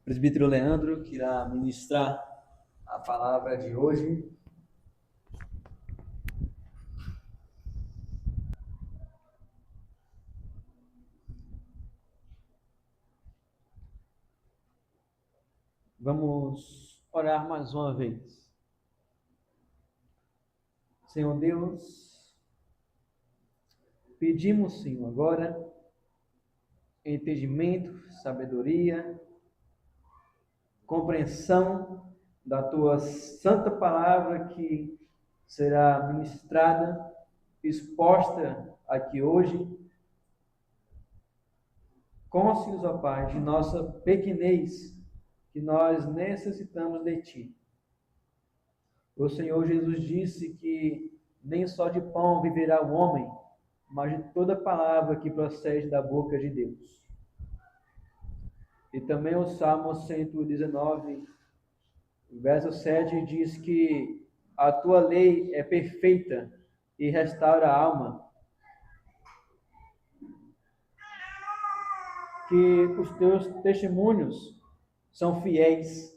Presbítero Leandro, que irá ministrar a palavra de hoje. Vamos orar mais uma vez. Senhor Deus, pedimos, Senhor, agora entendimento, sabedoria, compreensão da Tua santa palavra que será ministrada, exposta aqui hoje. Consciência, ó Pai, de nossa pequenez, que nós necessitamos de Ti. O Senhor Jesus disse que nem só de pão viverá o homem, mas de toda palavra que procede da boca de Deus. E também o Salmo 119, verso 7, diz que a Tua lei é perfeita e restaura a alma. Que os Teus testemunhos são fiéis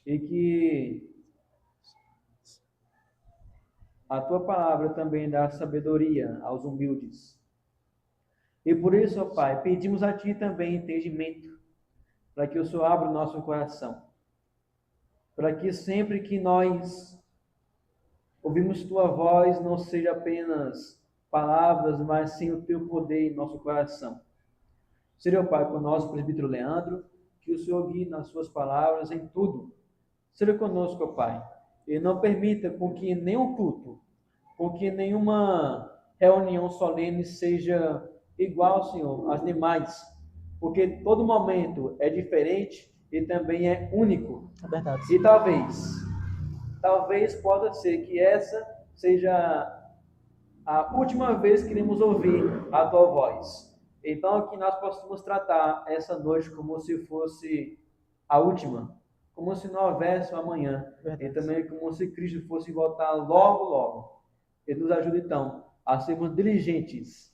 e que a Tua palavra também dá sabedoria aos humildes. E por isso, ó Pai, pedimos a Ti também entendimento, para que o Senhor abra o nosso coração, para que sempre que nós ouvimos Tua voz, não seja apenas palavras, mas sim o Teu poder em nosso coração. Seja, ó Pai, com o nosso presbítero Leandro, que o Senhor guie nas Suas palavras em tudo. Seja conosco, ó Pai, e não permita com que nenhum culto, com que nenhuma reunião solene seja igual, Senhor, às demais, porque todo momento é diferente e também é único. É verdade. E talvez possa ser que essa seja a última vez que iremos ouvir a Tua voz. Então, que nós possamos tratar essa noite como se fosse a última, como se não houvesse um amanhã, Verdade. e também como se Cristo fosse voltar logo, logo. E nos ajude, então, a sermos diligentes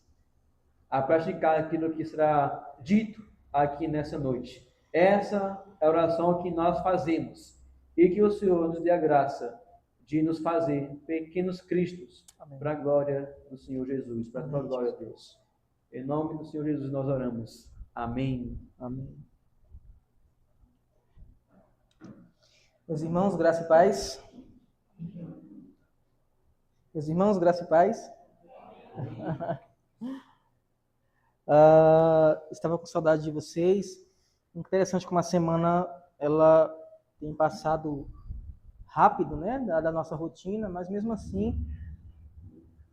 a praticar aquilo que será dito aqui nessa noite. Essa é a oração que nós fazemos, e que o Senhor nos dê a graça de nos fazer pequenos cristos, para a glória do Senhor Jesus, para a tua glória, Deus. Em nome do Senhor Jesus nós oramos. Amém. Amém. Meus irmãos, graça e paz. Meus irmãos, graça e paz. Estava com saudade de vocês. Interessante como a semana ela tem passado rápido, né, da nossa rotina, mas mesmo assim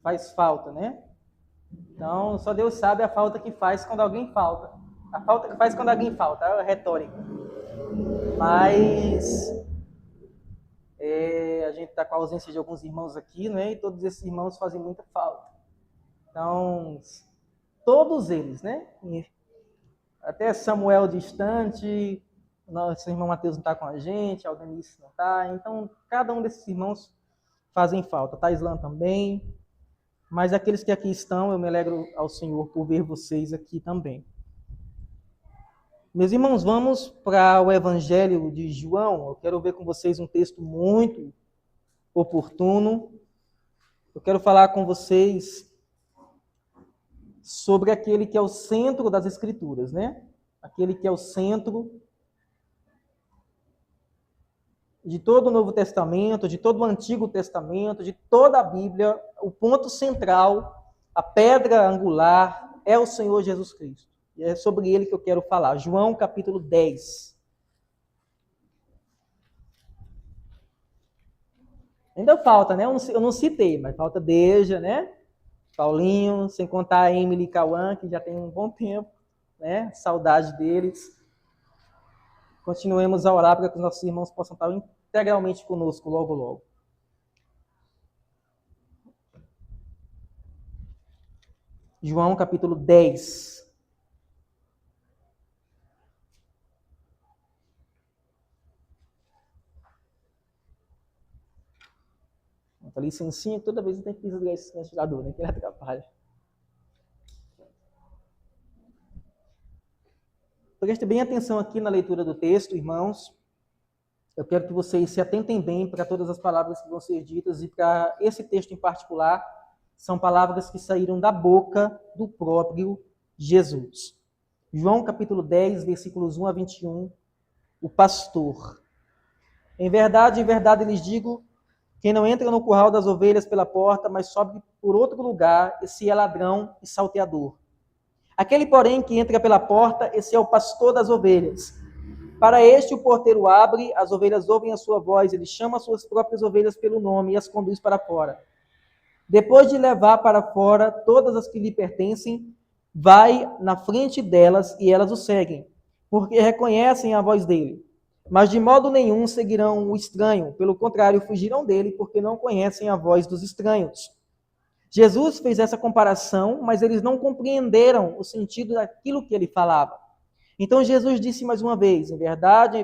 faz falta, né? Então, só Deus sabe a falta que faz quando alguém falta. A falta que faz quando alguém falta, é retórica. Mas a gente está com a ausência de alguns irmãos aqui, né? E todos esses irmãos fazem muita falta. Então, todos eles, né? Até Samuel distante, nosso irmão Mateus não está com a gente, Aldenice não está. Então, cada um desses irmãos fazem falta. Taislan também. Mas aqueles que aqui estão, eu me alegro ao Senhor por ver vocês aqui também. Meus irmãos, vamos para o Evangelho de João. Eu quero ver com vocês um texto muito oportuno. Eu quero falar com vocês sobre aquele que é o centro das Escrituras, né? Aquele que é o centro de todo o Novo Testamento, de todo o Antigo Testamento, de toda a Bíblia. O ponto central, a pedra angular, é o Senhor Jesus Cristo. E é sobre ele que eu quero falar. João capítulo 10. Ainda falta, né? Eu não citei, mas falta Deja, né? Paulinho, sem contar a Emily e Cauã, que já tem um bom tempo, né? Saudade deles. Continuemos a orar para que os nossos irmãos possam estar integralmente conosco logo, logo. João capítulo 10. A licencinha, toda vez eu tenho que desligar esse ventilador, né? Que ele atrapalha. Preste bem atenção aqui na leitura do texto, irmãos. Eu quero que vocês se atentem bem para todas as palavras que vão ser ditas e para esse texto em particular. São palavras que saíram da boca do próprio Jesus. João capítulo 10, versículos 1 a 21. O pastor. Em verdade, lhes digo, quem não entra no curral das ovelhas pela porta, mas sobe por outro lugar, esse é ladrão e salteador. Aquele, porém, que entra pela porta, esse é o pastor das ovelhas. Para este o porteiro abre, as ovelhas ouvem a sua voz, ele chama as suas próprias ovelhas pelo nome e as conduz para fora. Depois de levar para fora todas as que lhe pertencem, vai na frente delas e elas o seguem, porque reconhecem a voz dele. Mas de modo nenhum seguirão o estranho, pelo contrário, fugirão dele, porque não conhecem a voz dos estranhos. Jesus fez essa comparação, mas eles não compreenderam o sentido daquilo que ele falava. Então Jesus disse mais uma vez, em verdade,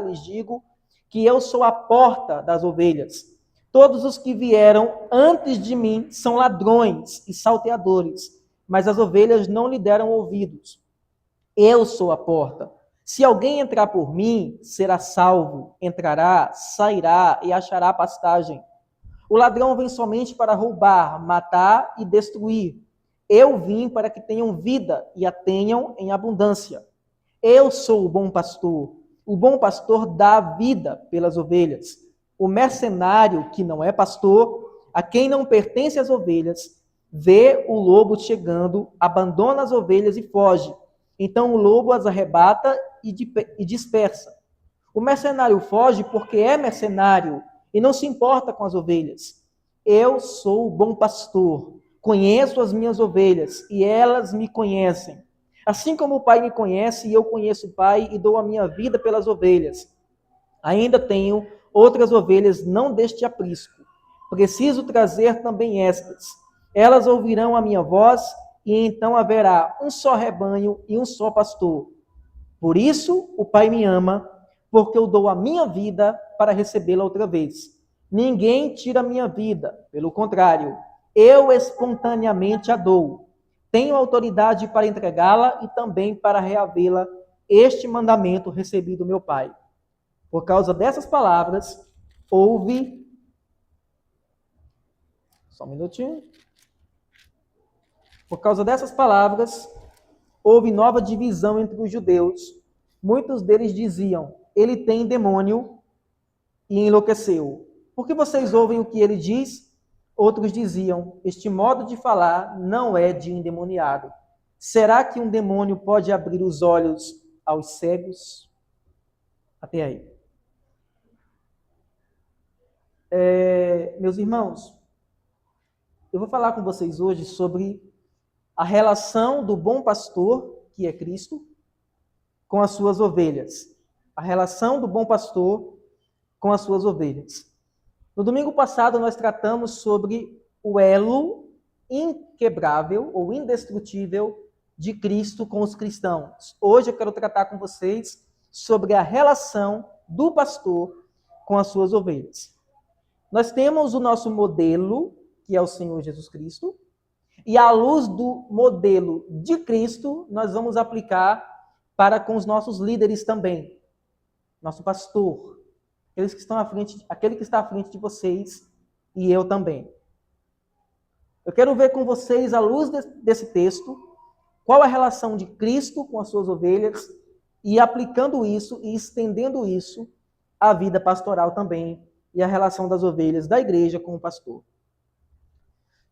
lhes digo, que eu sou a porta das ovelhas. Todos os que vieram antes de mim são ladrões e salteadores, mas as ovelhas não lhe deram ouvidos. Eu sou a porta. Se alguém entrar por mim, será salvo, entrará, sairá e achará pastagem. O ladrão vem somente para roubar, matar e destruir. Eu vim para que tenham vida e a tenham em abundância. Eu sou o bom pastor. O bom pastor dá a vida pelas ovelhas. O mercenário, que não é pastor, a quem não pertence as ovelhas, vê o lobo chegando, abandona as ovelhas e foge. Então o lobo as arrebata e dispersa. O mercenário foge porque é mercenário e não se importa com as ovelhas. Eu sou o bom pastor, conheço as minhas ovelhas e elas me conhecem. Assim como o Pai me conhece e eu conheço o Pai e dou a minha vida pelas ovelhas. Ainda tenho outras ovelhas não deste aprisco. Preciso trazer também estas. Elas ouvirão a minha voz e então haverá um só rebanho e um só pastor. Por isso o Pai me ama, porque eu dou a minha vida para recebê-la outra vez. Ninguém tira a minha vida, pelo contrário, eu espontaneamente a dou. Tenho autoridade para entregá-la e também para reavê-la. Este mandamento recebi do meu Pai. Por causa dessas palavras, houve... Só um minutinho. Por causa dessas palavras, houve nova divisão entre os judeus. Muitos deles diziam, ele tem demônio e enlouqueceu. Por que vocês ouvem o que ele diz? Outros diziam, este modo de falar não é de endemoniado. Será que um demônio pode abrir os olhos aos cegos? Até aí. Meus irmãos, eu vou falar com vocês hoje sobre a relação do bom pastor, que é Cristo, com as suas ovelhas. A relação do bom pastor com as suas ovelhas. No domingo passado, nós tratamos sobre o elo inquebrável ou indestrutível de Cristo com os cristãos. Hoje eu quero tratar com vocês sobre a relação do pastor com as suas ovelhas. Nós temos o nosso modelo, que é o Senhor Jesus Cristo, e à luz do modelo de Cristo, nós vamos aplicar para com os nossos líderes também. Nosso pastor, aqueles que estão à frente, aquele que está à frente de vocês e eu também. Eu quero ver com vocês, à luz desse texto, qual a relação de Cristo com as suas ovelhas e aplicando isso e estendendo isso à vida pastoral também e à relação das ovelhas da igreja com o pastor.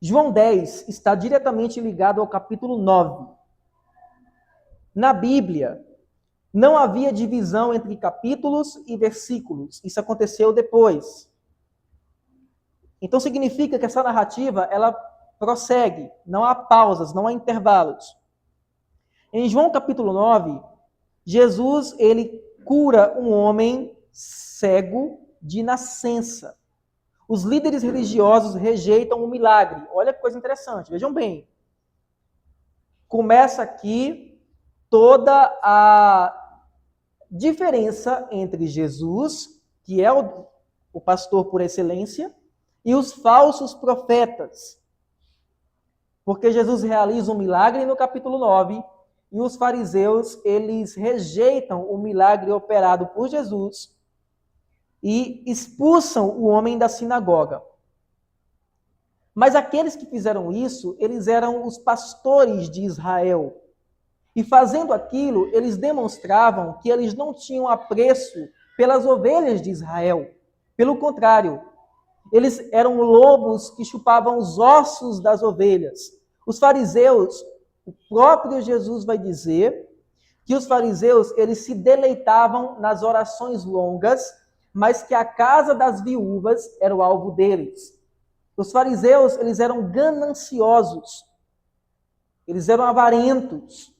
João 10 está diretamente ligado ao capítulo 9. Na Bíblia, não havia divisão entre capítulos e versículos. Isso aconteceu depois. Então significa que essa narrativa, ela prossegue. Não há pausas, não há intervalos. Em João capítulo 9, Jesus, ele cura um homem cego de nascença. Os líderes religiosos rejeitam o milagre. Olha que coisa interessante, vejam bem. Começa aqui toda a diferença entre Jesus, que é o pastor por excelência, e os falsos profetas. Porque Jesus realiza um milagre no capítulo 9, e os fariseus, eles rejeitam o milagre operado por Jesus e expulsam o homem da sinagoga. Mas aqueles que fizeram isso, eles eram os pastores de Israel. E fazendo aquilo, eles demonstravam que eles não tinham apreço pelas ovelhas de Israel. Pelo contrário, eles eram lobos que chupavam os ossos das ovelhas. Os fariseus, o próprio Jesus vai dizer que os fariseus, eles se deleitavam nas orações longas, mas que a casa das viúvas era o alvo deles. Os fariseus, eles eram gananciosos. Eles eram avarentos.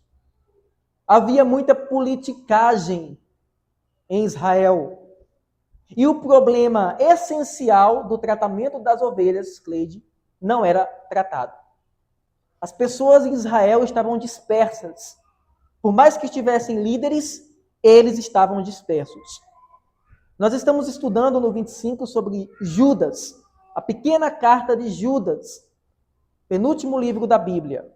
Havia muita politicagem em Israel. E o problema essencial do tratamento das ovelhas, Cleide, não era tratado. As pessoas em Israel estavam dispersas. Por mais que tivessem líderes, eles estavam dispersos. Nós estamos estudando no 25 sobre Judas, a pequena carta de Judas, penúltimo livro da Bíblia.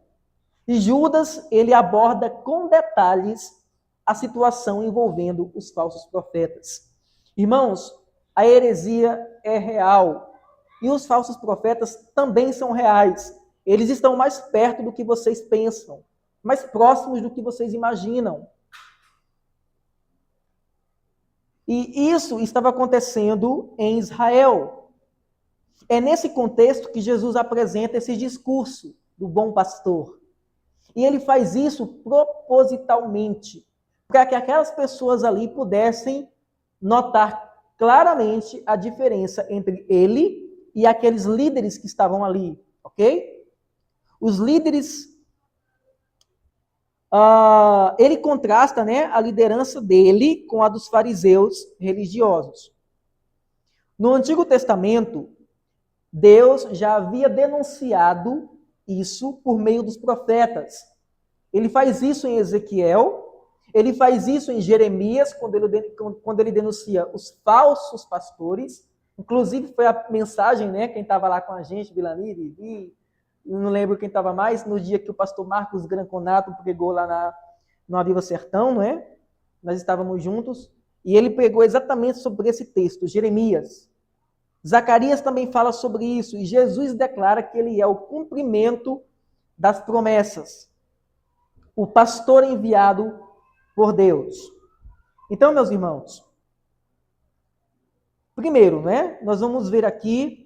E Judas, ele aborda com detalhes a situação envolvendo os falsos profetas. Irmãos, a heresia é real e os falsos profetas também são reais. Eles estão mais perto do que vocês pensam, mais próximos do que vocês imaginam. E isso estava acontecendo em Israel. É nesse contexto que Jesus apresenta esse discurso do bom pastor. E ele faz isso propositalmente, para que aquelas pessoas ali pudessem notar claramente a diferença entre ele e aqueles líderes que estavam ali, ok? Os líderes, ele contrasta, né, a liderança dele com a dos fariseus religiosos. No Antigo Testamento, Deus já havia denunciado isso por meio dos profetas. Ele faz isso em Ezequiel, ele faz isso em Jeremias, quando ele denuncia os falsos pastores. Inclusive, foi a mensagem, né, quem estava lá com a gente, Vilani, Vivi, não lembro quem estava mais, no dia que o pastor Marcos Granconato pregou lá no Aviva Sertão, não é? Nós estávamos juntos, e ele pregou exatamente sobre esse texto, Jeremias. Zacarias também fala sobre isso, e Jesus declara que ele é o cumprimento das promessas. O pastor enviado por Deus. Então, meus irmãos, primeiro, né, nós vamos ver aqui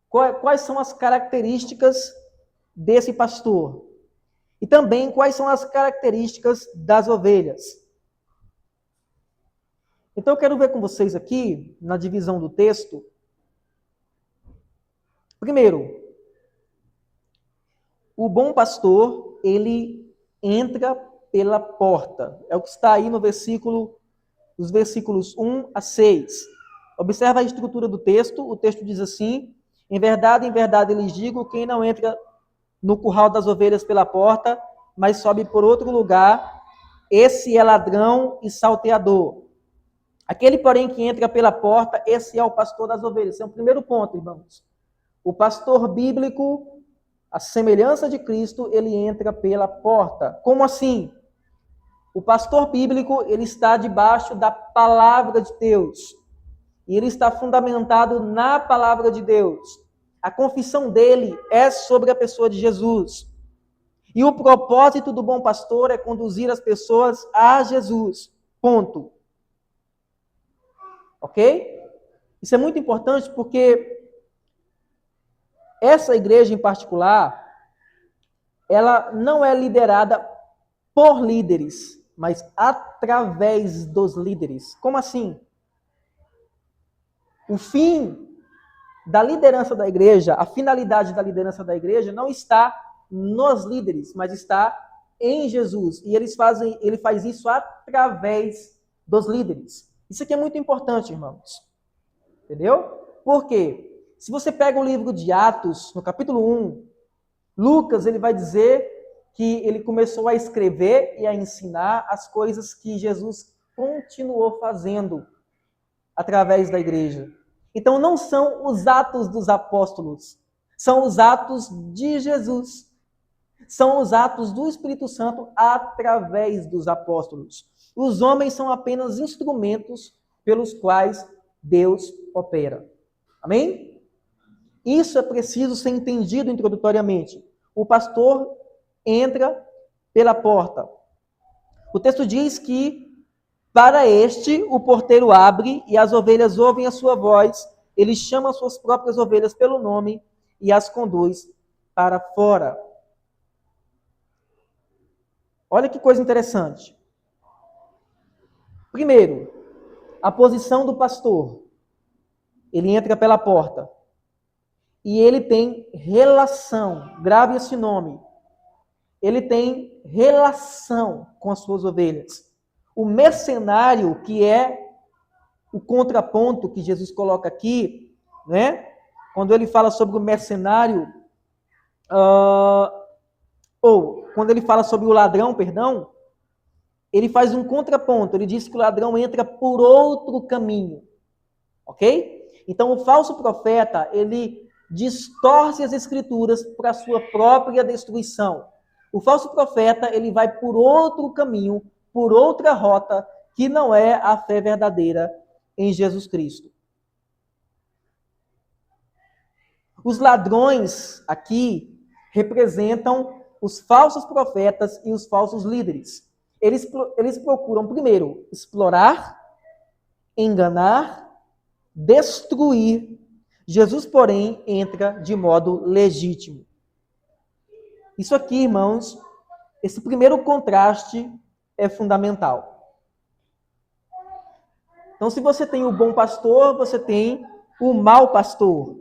quais são as características desse pastor. E também quais são as características das ovelhas. Então, eu quero ver com vocês aqui, na divisão do texto. Primeiro, o bom pastor, ele entra pela porta. É o que está aí no nos versículos 1 a 6. Observa a estrutura do texto. O texto diz assim: em verdade, eu lhes digo, quem não entra no curral das ovelhas pela porta, mas sobe por outro lugar, esse é ladrão e salteador. Aquele, porém, que entra pela porta, esse é o pastor das ovelhas. Esse é o primeiro ponto, irmãos. O pastor bíblico, a semelhança de Cristo, ele entra pela porta. Como assim? O pastor bíblico, ele está debaixo da palavra de Deus. E ele está fundamentado na palavra de Deus. A confissão dele é sobre a pessoa de Jesus. E o propósito do bom pastor é conduzir as pessoas a Jesus. Ponto. Ok? Isso é muito importante porque essa igreja em particular, ela não é liderada por líderes, mas através dos líderes. Como assim? O fim da liderança da igreja, a finalidade da liderança da igreja não está nos líderes, mas está em Jesus. E ele faz isso através dos líderes. Isso aqui é muito importante, irmãos. Entendeu? Por quê? Se você pega o livro de Atos, no capítulo 1, Lucas, ele vai dizer que ele começou a escrever e a ensinar as coisas que Jesus continuou fazendo através da igreja. Então, não são os atos dos apóstolos, são os atos de Jesus. São os atos do Espírito Santo através dos apóstolos. Os homens são apenas instrumentos pelos quais Deus opera. Amém? Isso é preciso ser entendido introdutoriamente. O pastor entra pela porta. O texto diz que para este o porteiro abre e as ovelhas ouvem a sua voz. Ele chama as suas próprias ovelhas pelo nome e as conduz para fora. Olha que coisa interessante. Primeiro, a posição do pastor. Ele entra pela porta. E ele tem relação. Grave esse nome. Ele tem relação com as suas ovelhas. O mercenário, que é o contraponto que Jesus coloca aqui, né? Quando ele fala sobre o mercenário, ou quando ele fala sobre o ladrão, perdão, ele faz um contraponto. Ele diz que o ladrão entra por outro caminho. Ok? Então, o falso profeta, ele distorce as escrituras para a sua própria destruição. O falso profeta, ele vai por outro caminho, por outra rota, que não é a fé verdadeira em Jesus Cristo. Os ladrões aqui representam os falsos profetas e os falsos líderes. Eles procuram, primeiro, explorar, enganar, destruir. Jesus, porém, entra de modo legítimo. Isso aqui, irmãos, esse primeiro contraste é fundamental. Então, se você tem o bom pastor, você tem o mau pastor.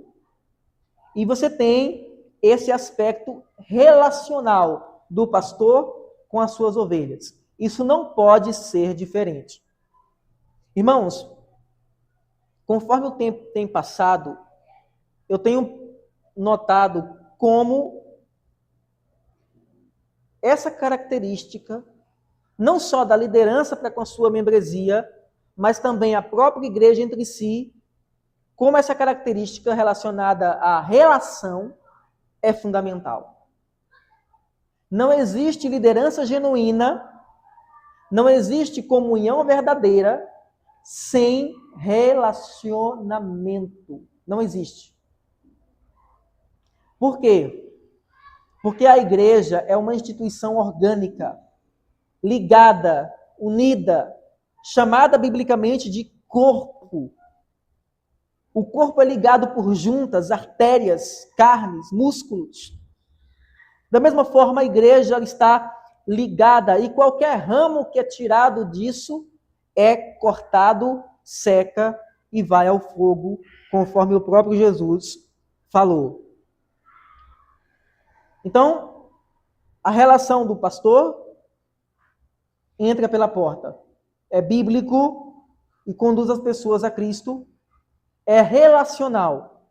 E você tem esse aspecto relacional do pastor com as suas ovelhas. Isso não pode ser diferente. Irmãos, conforme o tempo tem passado, eu tenho notado como essa característica, não só da liderança para com a sua membresia, mas também a própria igreja entre si, como essa característica relacionada à relação é fundamental. Não existe liderança genuína, não existe comunhão verdadeira sem relacionamento. Não existe. Por quê? Porque a igreja é uma instituição orgânica, ligada, unida, chamada biblicamente de corpo. O corpo é ligado por juntas, artérias, carnes, músculos. Da mesma forma, a igreja está ligada e qualquer ramo que é tirado disso é cortado, seca e vai ao fogo, conforme o próprio Jesus falou. Então, a relação do pastor entra pela porta. É bíblico e conduz as pessoas a Cristo. É relacional.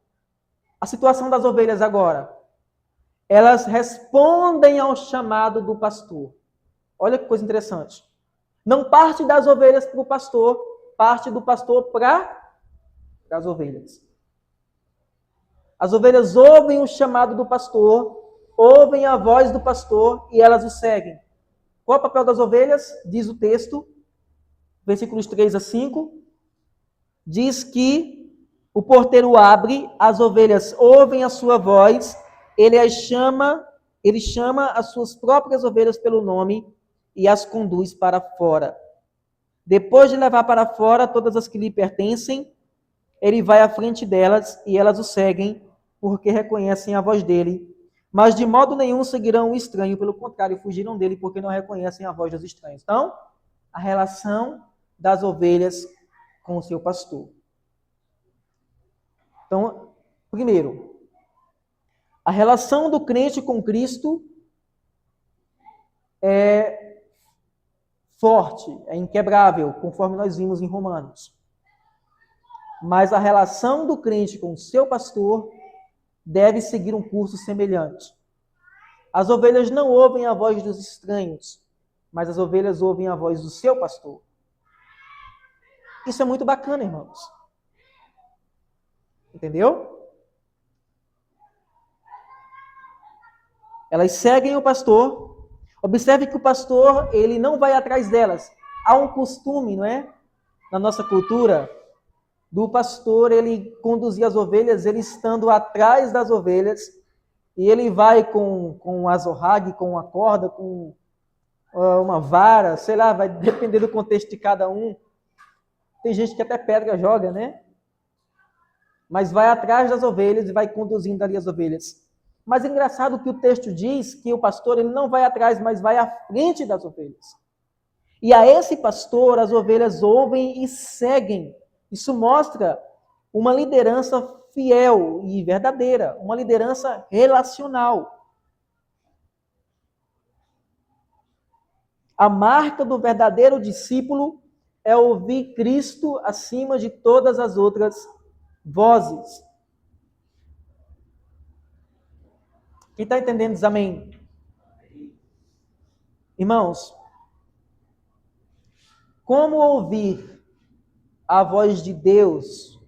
A situação das ovelhas agora. Elas respondem ao chamado do pastor. Olha que coisa interessante. Não parte das ovelhas para o pastor, parte do pastor para as ovelhas. As ovelhas ouvem o chamado do pastor, ouvem a voz do pastor e elas o seguem. Qual é o papel das ovelhas? Diz o texto, versículos 3 a 5, diz que o porteiro abre, as ovelhas ouvem a sua voz, ele chama as suas próprias ovelhas pelo nome e as conduz para fora. Depois de levar para fora todas as que lhe pertencem, ele vai à frente delas e elas o seguem, porque reconhecem a voz dele. Mas de modo nenhum seguirão o estranho, pelo contrário, fugiram dele, porque não reconhecem a voz dos estranhos. Então, a relação das ovelhas com o seu pastor. Então, primeiro, a relação do crente com Cristo é forte, é inquebrável, conforme nós vimos em Romanos. Mas a relação do crente com o seu pastor deve seguir um curso semelhante. As ovelhas não ouvem a voz dos estranhos, mas as ovelhas ouvem a voz do seu pastor. Isso é muito bacana, irmãos. Entendeu? Elas seguem o pastor. Observe que o pastor, ele não vai atrás delas. Há um costume, não é? Na nossa cultura, do pastor, ele conduzir as ovelhas, ele estando atrás das ovelhas, e ele vai com um azorrague, com uma corda, com uma vara, sei lá, vai depender do contexto de cada um. Tem gente que até pedra joga, né? Mas vai atrás das ovelhas e vai conduzindo ali as ovelhas. Mas é engraçado que o texto diz que o pastor ele não vai atrás, mas vai à frente das ovelhas. E a esse pastor as ovelhas ouvem e seguem. Isso mostra uma liderança fiel e verdadeira, uma liderança relacional. A marca do verdadeiro discípulo é ouvir Cristo acima de todas as outras vozes. Quem está entendendo diz amém. Irmãos, como ouvir a voz de Deus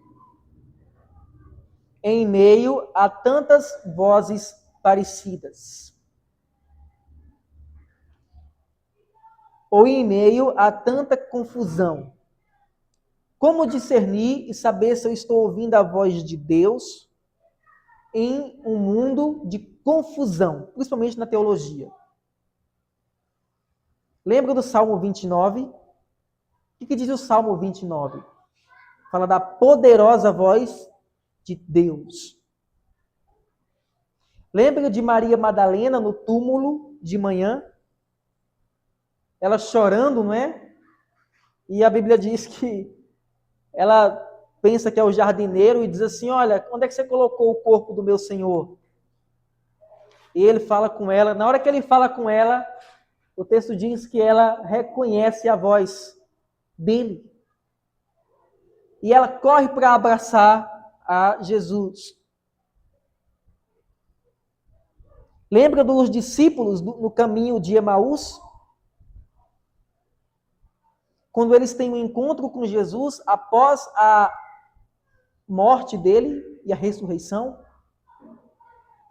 em meio a tantas vozes parecidas? Ou em meio a tanta confusão? Como discernir e saber se eu estou ouvindo a voz de Deus em um mundo de confusão, principalmente na teologia? Lembra do Salmo 29? O que diz o Salmo 29? Fala da poderosa voz de Deus. Lembra de Maria Madalena no túmulo de manhã? Ela chorando, não é? E a Bíblia diz que ela pensa que é o jardineiro e diz assim, olha, onde é que você colocou o corpo do meu Senhor? E ele fala com ela. Na hora que ele fala com ela, o texto diz que ela reconhece a voz dele. E ela corre para abraçar a Jesus. Lembra dos discípulos no caminho de Emaús? Quando eles têm um encontro com Jesus após a morte dele e a ressurreição.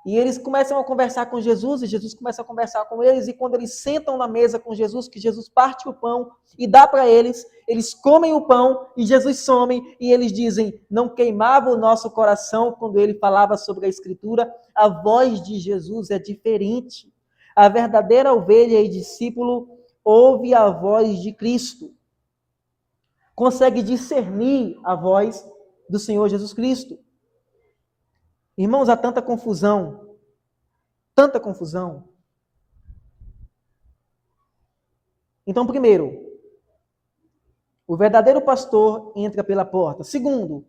E eles começam a conversar com Jesus, e Jesus começa a conversar com eles, e quando eles sentam na mesa com Jesus, que Jesus parte o pão e dá para eles, eles comem o pão, e Jesus some, e eles dizem, não queimava o nosso coração quando ele falava sobre a Escritura? A voz de Jesus é diferente. A verdadeira ovelha e discípulo ouve a voz de Cristo. Consegue discernir a voz do Senhor Jesus Cristo. Irmãos, há tanta confusão. Tanta confusão. Então, primeiro, o verdadeiro pastor entra pela porta. Segundo,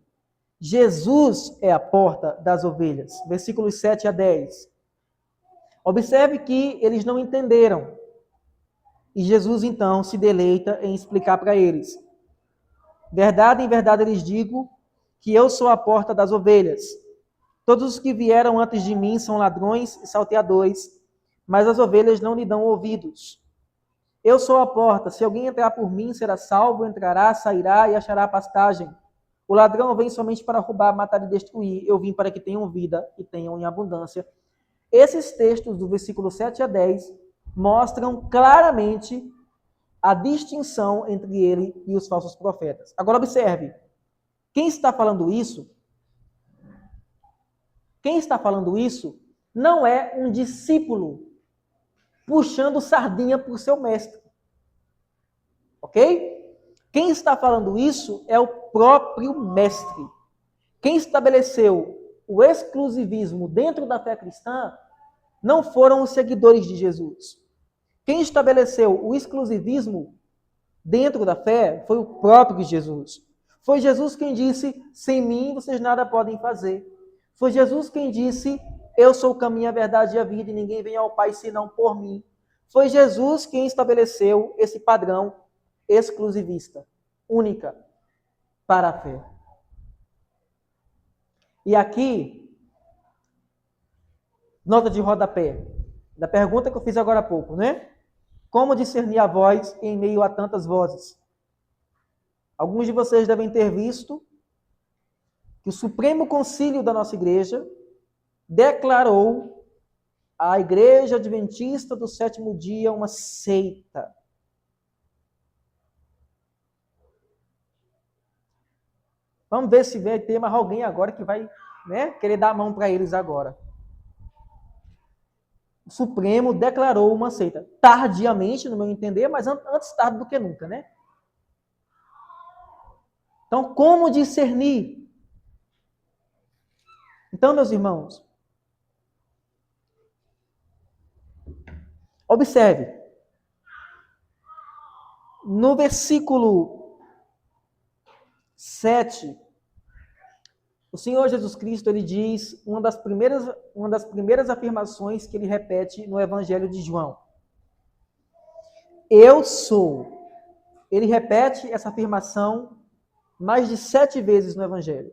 Jesus é a porta das ovelhas. Versículos 7 a 10. Observe que eles não entenderam. E Jesus, então, se deleita em explicar para eles. Verdade, em verdade, lhes digo que eu sou a porta das ovelhas. Todos os que vieram antes de mim são ladrões e salteadores, mas as ovelhas não lhe dão ouvidos. Eu sou a porta, se alguém entrar por mim será salvo, entrará, sairá e achará pastagem. O ladrão vem somente para roubar, matar e destruir. Eu vim para que tenham vida e tenham em abundância. Esses textos do versículo 7 a 10 mostram claramente a distinção entre ele e os falsos profetas. Agora observe, quem está falando isso não é um discípulo puxando sardinha para o seu mestre. Ok? Quem está falando isso é o próprio mestre. Quem estabeleceu o exclusivismo dentro da fé cristã não foram os seguidores de Jesus. Quem estabeleceu o exclusivismo dentro da fé foi o próprio Jesus. Foi Jesus quem disse, sem mim vocês nada podem fazer. Foi Jesus quem disse, eu sou o caminho, a verdade e a vida, e ninguém vem ao Pai senão por mim. Foi Jesus quem estabeleceu esse padrão exclusivista, única, para a fé. E aqui, nota de rodapé, da pergunta que eu fiz agora há pouco, né? Como discernir a voz em meio a tantas vozes? Alguns de vocês devem ter visto que o Supremo Concílio da nossa igreja declarou a Igreja Adventista do Sétimo Dia uma seita. Vamos ver se vai ter mais alguém agora que vai, né, querer dar a mão para eles agora. O Supremo declarou uma seita. Tardiamente, no meu entender, mas antes tarde do que nunca, né? Então, como discernir? Então, meus irmãos, observe. No versículo 7, o Senhor Jesus Cristo, ele diz uma das primeiras afirmações que ele repete no Evangelho de João. Eu sou. Ele repete essa afirmação mais de 7 vezes no Evangelho.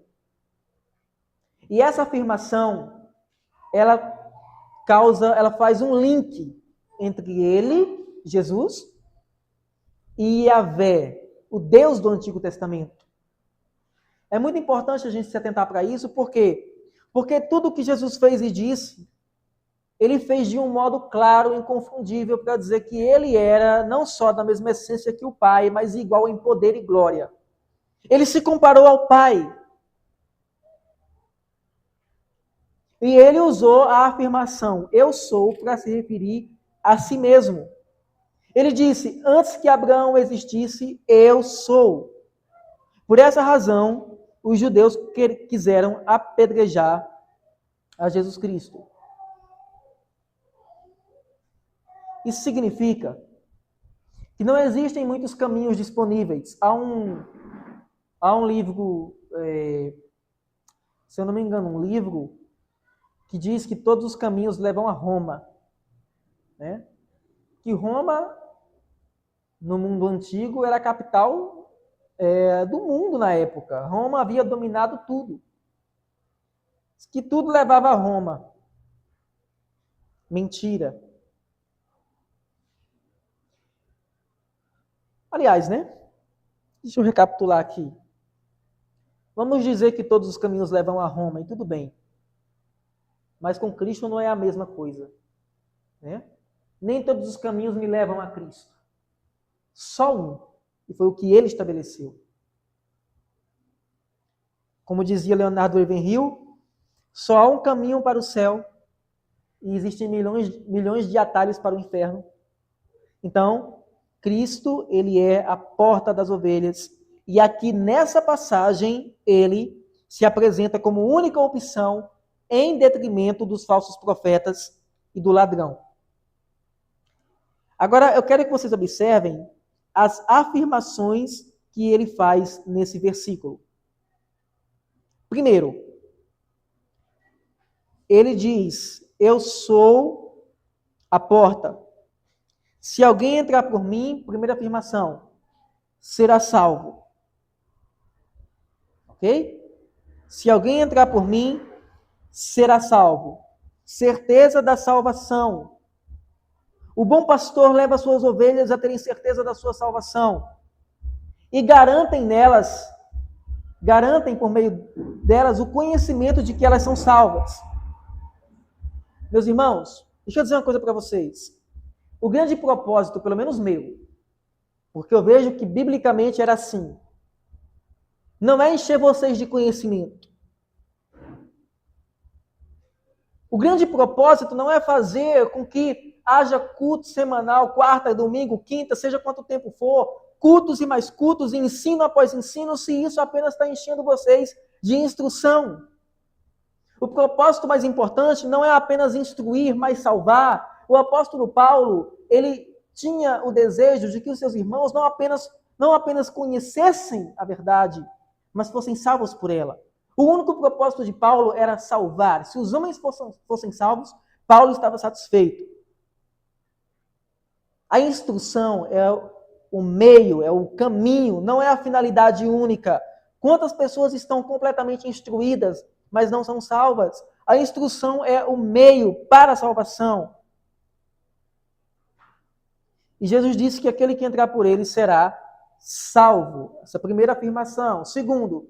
E essa afirmação, ela faz um link entre ele, Jesus, e Yahvé, o Deus do Antigo Testamento. É muito importante a gente se atentar para isso, por quê? Porque tudo que Jesus fez e disse, ele fez de um modo claro e inconfundível para dizer que ele era não só da mesma essência que o Pai, mas igual em poder e glória. Ele se comparou ao Pai. E ele usou a afirmação eu sou para se referir a si mesmo. Ele disse, antes que Abraão existisse, eu sou. Por essa razão, os judeus quiseram apedrejar a Jesus Cristo. Isso significa que não existem muitos caminhos disponíveis. Há um livro, se eu não me engano, um livro que diz que todos os caminhos levam a Roma. Né? Que Roma, no mundo antigo, era a capital do mundo na época. Roma havia dominado tudo. Que tudo levava a Roma. Mentira. Aliás, né? Deixa eu recapitular aqui. Vamos dizer que todos os caminhos levam a Roma, e tudo bem. Mas com Cristo não é a mesma coisa. Né? Nem todos os caminhos me levam a Cristo. Só um. E foi o que ele estabeleceu. Como dizia Leonardo Ravenhill, só há um caminho para o céu e existem milhões de atalhos para o inferno. Então, Cristo, ele é a porta das ovelhas. E aqui nessa passagem, ele se apresenta como única opção em detrimento dos falsos profetas e do ladrão. Agora, eu quero que vocês observem as afirmações que ele faz nesse versículo. Primeiro, ele diz, eu sou a porta. Se alguém entrar por mim, primeira afirmação, será salvo. Ok? Se alguém entrar por mim, será salvo. Certeza da salvação. O bom pastor leva suas ovelhas a terem certeza da sua salvação. E garantem por meio delas o conhecimento de que elas são salvas. Meus irmãos, deixa eu dizer uma coisa para vocês. O grande propósito, pelo menos meu, porque eu vejo que biblicamente era assim, não é encher vocês de conhecimento. O grande propósito não é fazer com que haja culto semanal, quarta, domingo, quinta, seja quanto tempo for, cultos e mais cultos, e ensino após ensino, se isso apenas está enchendo vocês de instrução. O propósito mais importante não é apenas instruir, mas salvar. O apóstolo Paulo, ele tinha o desejo de que os seus irmãos não apenas conhecessem a verdade, mas fossem salvos por ela. O único propósito de Paulo era salvar. Se os homens fossem salvos, Paulo estava satisfeito. A instrução é o meio, é o caminho, não é a finalidade única. Quantas pessoas estão completamente instruídas, mas não são salvas? A instrução é o meio para a salvação. E Jesus disse que aquele que entrar por ele será salvo. Essa é a primeira afirmação. Segundo,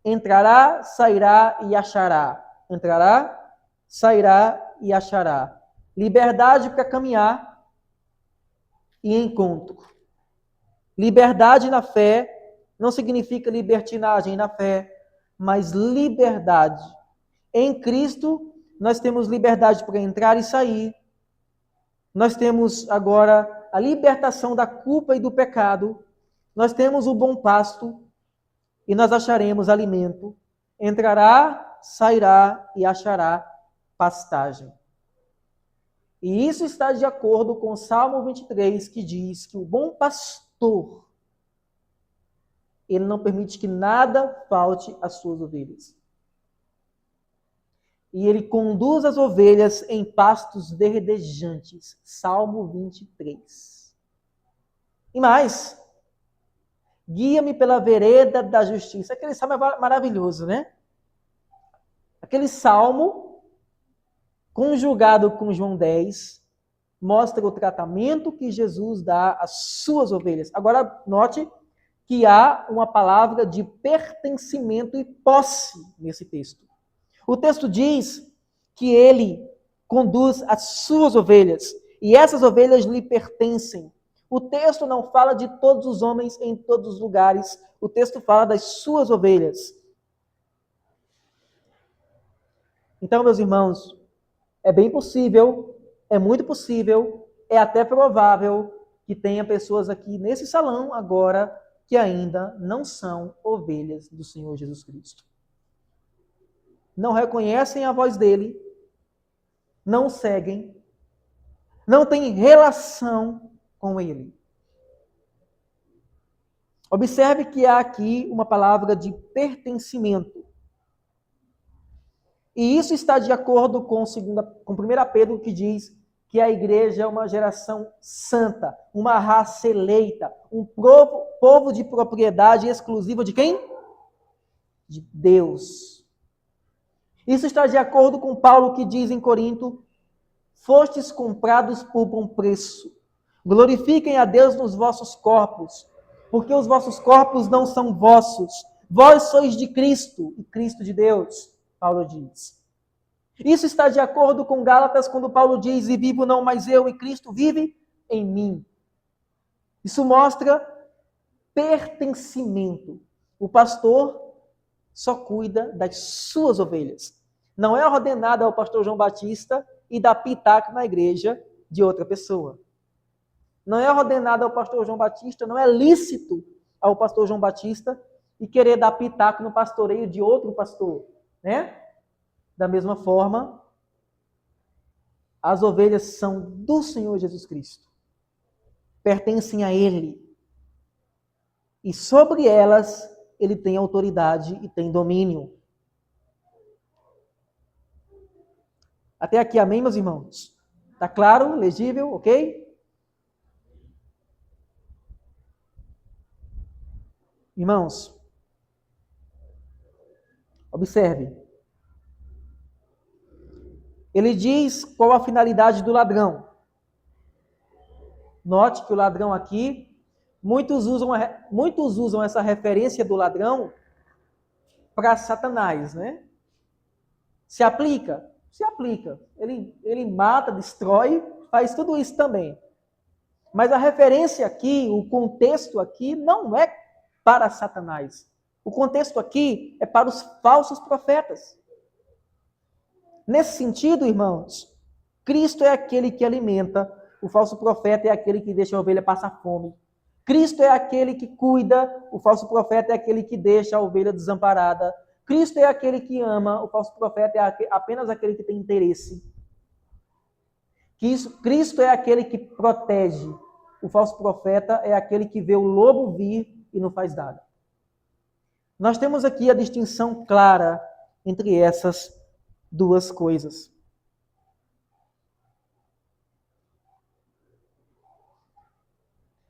entrará, sairá e achará. Entrará, sairá e achará. liberdade para caminhar e encontro. Liberdade na fé não significa libertinagem na fé, mas liberdade. Em Cristo, nós temos liberdade para entrar e sair. Nós temos agora a libertação da culpa e do pecado. Nós temos o bom pasto e nós acharemos alimento. Entrará, sairá e achará pastagem. E isso está de acordo com o Salmo 23, que diz que o bom pastor, ele não permite que nada falte às suas ovelhas. E ele conduz as ovelhas em pastos verdejantes. Salmo 23. E mais, guia-me pela vereda da justiça. Aquele salmo é maravilhoso, né? Aquele salmo, conjugado com João 10, mostra o tratamento que Jesus dá às suas ovelhas. Agora, note que há uma palavra de pertencimento e posse nesse texto. O texto diz que ele conduz as suas ovelhas, e essas ovelhas lhe pertencem. O texto não fala de todos os homens em todos os lugares, o texto fala das suas ovelhas. Então, meus irmãos, é bem possível, é muito possível, é até provável que tenha pessoas aqui nesse salão agora que ainda não são ovelhas do Senhor Jesus Cristo. Não reconhecem a voz dele, não seguem, não têm relação com ele. Observe que há aqui uma palavra de pertencimento. E isso está de acordo com 1 Pedro, que diz que a igreja é uma geração santa, uma raça eleita, um povo de propriedade exclusiva de quem? De Deus. Isso está de acordo com Paulo, que diz em Corinto: fostes comprados por bom preço. Glorifiquem a Deus nos vossos corpos, porque os vossos corpos não são vossos. Vós sois de Cristo, e Cristo de Deus. Paulo diz. Isso está de acordo com Gálatas, quando Paulo diz: e vivo não mais eu, e Cristo vive em mim. Isso mostra pertencimento. O pastor só cuida das suas ovelhas. Não é ordenado ao pastor João Batista e dar pitaco na igreja de outra pessoa. Não é ordenado ao pastor João Batista, não é lícito ao pastor João Batista e querer dar pitaco no pastoreio de outro pastor, né? Da mesma forma, as ovelhas são do Senhor Jesus Cristo. Pertencem a Ele. E sobre elas, Ele tem autoridade e tem domínio. Até aqui, amém, meus irmãos? Está claro? Legível? Ok? Irmãos, observe. Ele diz qual a finalidade do ladrão. Note que o ladrão aqui, muitos usam essa referência do ladrão para Satanás, né? Se aplica? Se aplica. Ele mata, destrói, faz tudo isso também. Mas a referência aqui, o contexto aqui, não é para Satanás. O contexto aqui é para os falsos profetas. Nesse sentido, irmãos, Cristo é aquele que alimenta, o falso profeta é aquele que deixa a ovelha passar fome. Cristo é aquele que cuida, o falso profeta é aquele que deixa a ovelha desamparada. Cristo é aquele que ama, o falso profeta é apenas aquele que tem interesse. Cristo é aquele que protege, o falso profeta é aquele que vê o lobo vir e não faz nada. Nós temos aqui a distinção clara entre essas duas coisas.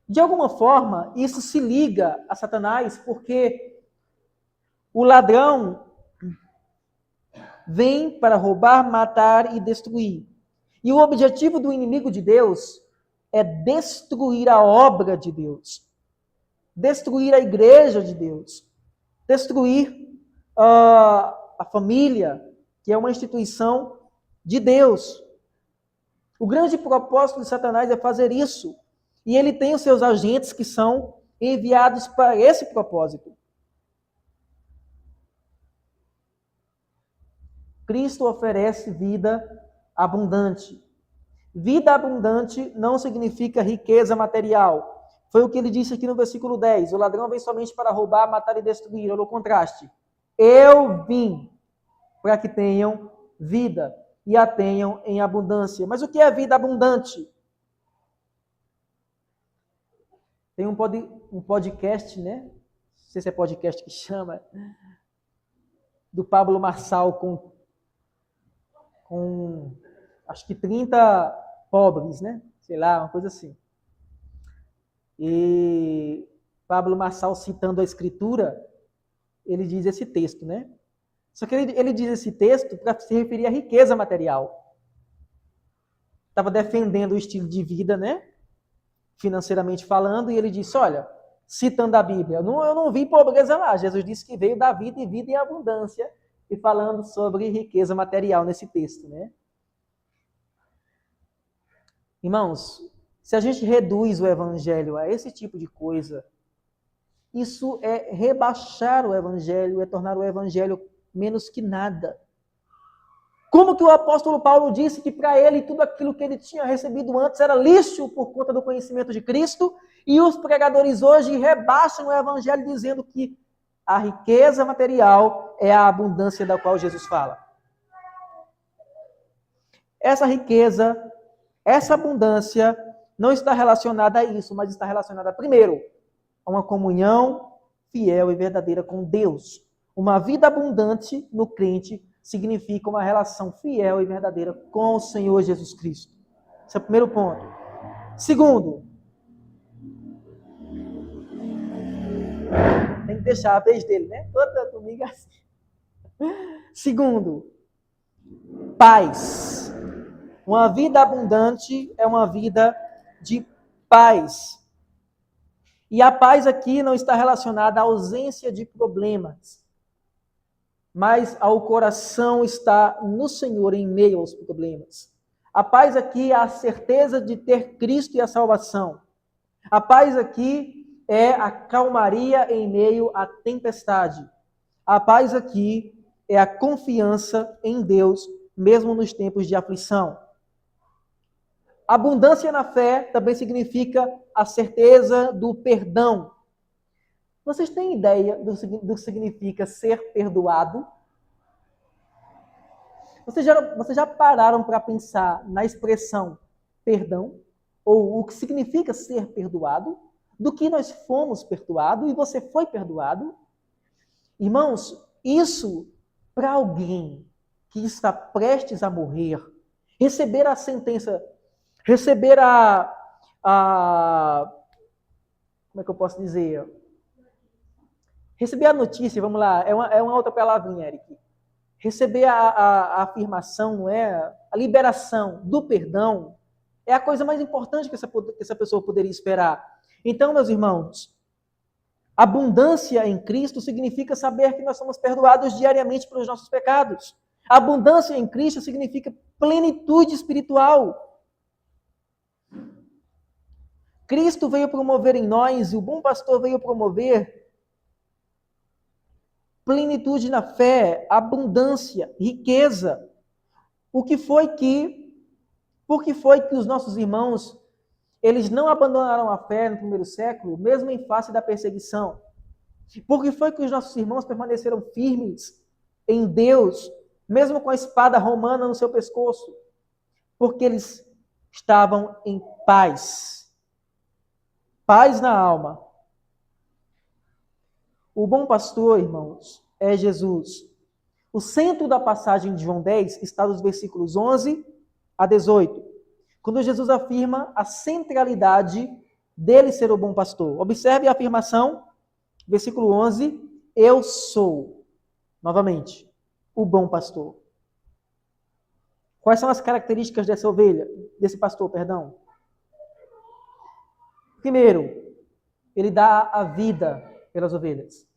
De alguma forma, isso se liga a Satanás, porque o ladrão vem para roubar, matar e destruir. E o objetivo do inimigo de Deus é destruir a obra de Deus, destruir a igreja de Deus, destruir a família, que é uma instituição de Deus. O grande propósito de Satanás é fazer isso. E ele tem os seus agentes que são enviados para esse propósito. Cristo oferece vida abundante. Vida abundante não significa riqueza material. Foi o que ele disse aqui no versículo 10. O ladrão vem somente para roubar, matar e destruir. Olha o contraste. Eu vim para que tenham vida e a tenham em abundância. Mas o que é vida abundante? Tem um podcast, né? Não sei se é podcast que chama, do Pablo Marçal com acho que 30 pobres, né? Sei lá, uma coisa assim. E Pablo Marçal, citando a Escritura, ele diz esse texto, né? Só que ele diz esse texto para se referir à riqueza material. Estava defendendo o estilo de vida, né? Financeiramente falando, e ele disse, olha, citando a Bíblia, eu não vi pobreza lá. Jesus disse que veio da vida e vida em abundância, e falando sobre riqueza material nesse texto, né? Irmãos, se a gente reduz o evangelho a esse tipo de coisa, isso é rebaixar o evangelho, é tornar o evangelho menos que nada. Como que o apóstolo Paulo disse que para ele tudo aquilo que ele tinha recebido antes era lixo por conta do conhecimento de Cristo, e os pregadores hoje rebaixam o evangelho dizendo que a riqueza material é a abundância da qual Jesus fala. Essa riqueza, essa abundância não está relacionada a isso, mas está relacionada primeiro a uma comunhão fiel e verdadeira com Deus. Uma vida abundante no crente significa uma relação fiel e verdadeira com o Senhor Jesus Cristo. Esse é o primeiro ponto. Segundo, tem que deixar a vez dele, né? Toda domingo assim. Segundo, paz. Uma vida abundante é uma vida de paz. E a paz aqui não está relacionada à ausência de problemas, mas ao coração estar no Senhor em meio aos problemas. A paz aqui é a certeza de ter Cristo e a salvação. A paz aqui é a calmaria em meio à tempestade. A paz aqui é a confiança em Deus, mesmo nos tempos de aflição. Abundância na fé também significa a certeza do perdão. Vocês têm ideia do que significa ser perdoado? Vocês já pararam para pensar na expressão perdão? Ou o que significa ser perdoado? Do que nós fomos perdoados e você foi perdoado? Irmãos, isso para alguém que está prestes a morrer, receber a sentença, receber como é que eu posso dizer? Receber a notícia, vamos lá, é uma outra palavrinha, Eric. Receber a afirmação, não é? A liberação do perdão é a coisa mais importante que essa pessoa poderia esperar. Então, meus irmãos, abundância em Cristo significa saber que nós somos perdoados diariamente pelos nossos pecados. Abundância em Cristo significa plenitude espiritual. Cristo veio promover em nós, e o bom pastor veio promover plenitude na fé, abundância, riqueza. Por que foi que os nossos irmãos, eles não abandonaram a fé no primeiro século, mesmo em face da perseguição? Por que foi que os nossos irmãos permaneceram firmes em Deus, mesmo com a espada romana no seu pescoço? Porque eles estavam em paz. Paz na alma. O bom pastor, irmãos, é Jesus. O centro da passagem de João 10 está nos versículos 11 a 18, quando Jesus afirma a centralidade dele ser o bom pastor. Observe a afirmação, versículo 11, eu sou, novamente, o bom pastor. Quais são as características desse pastor, perdão? Primeiro, ele dá a vida pelas ovelhas.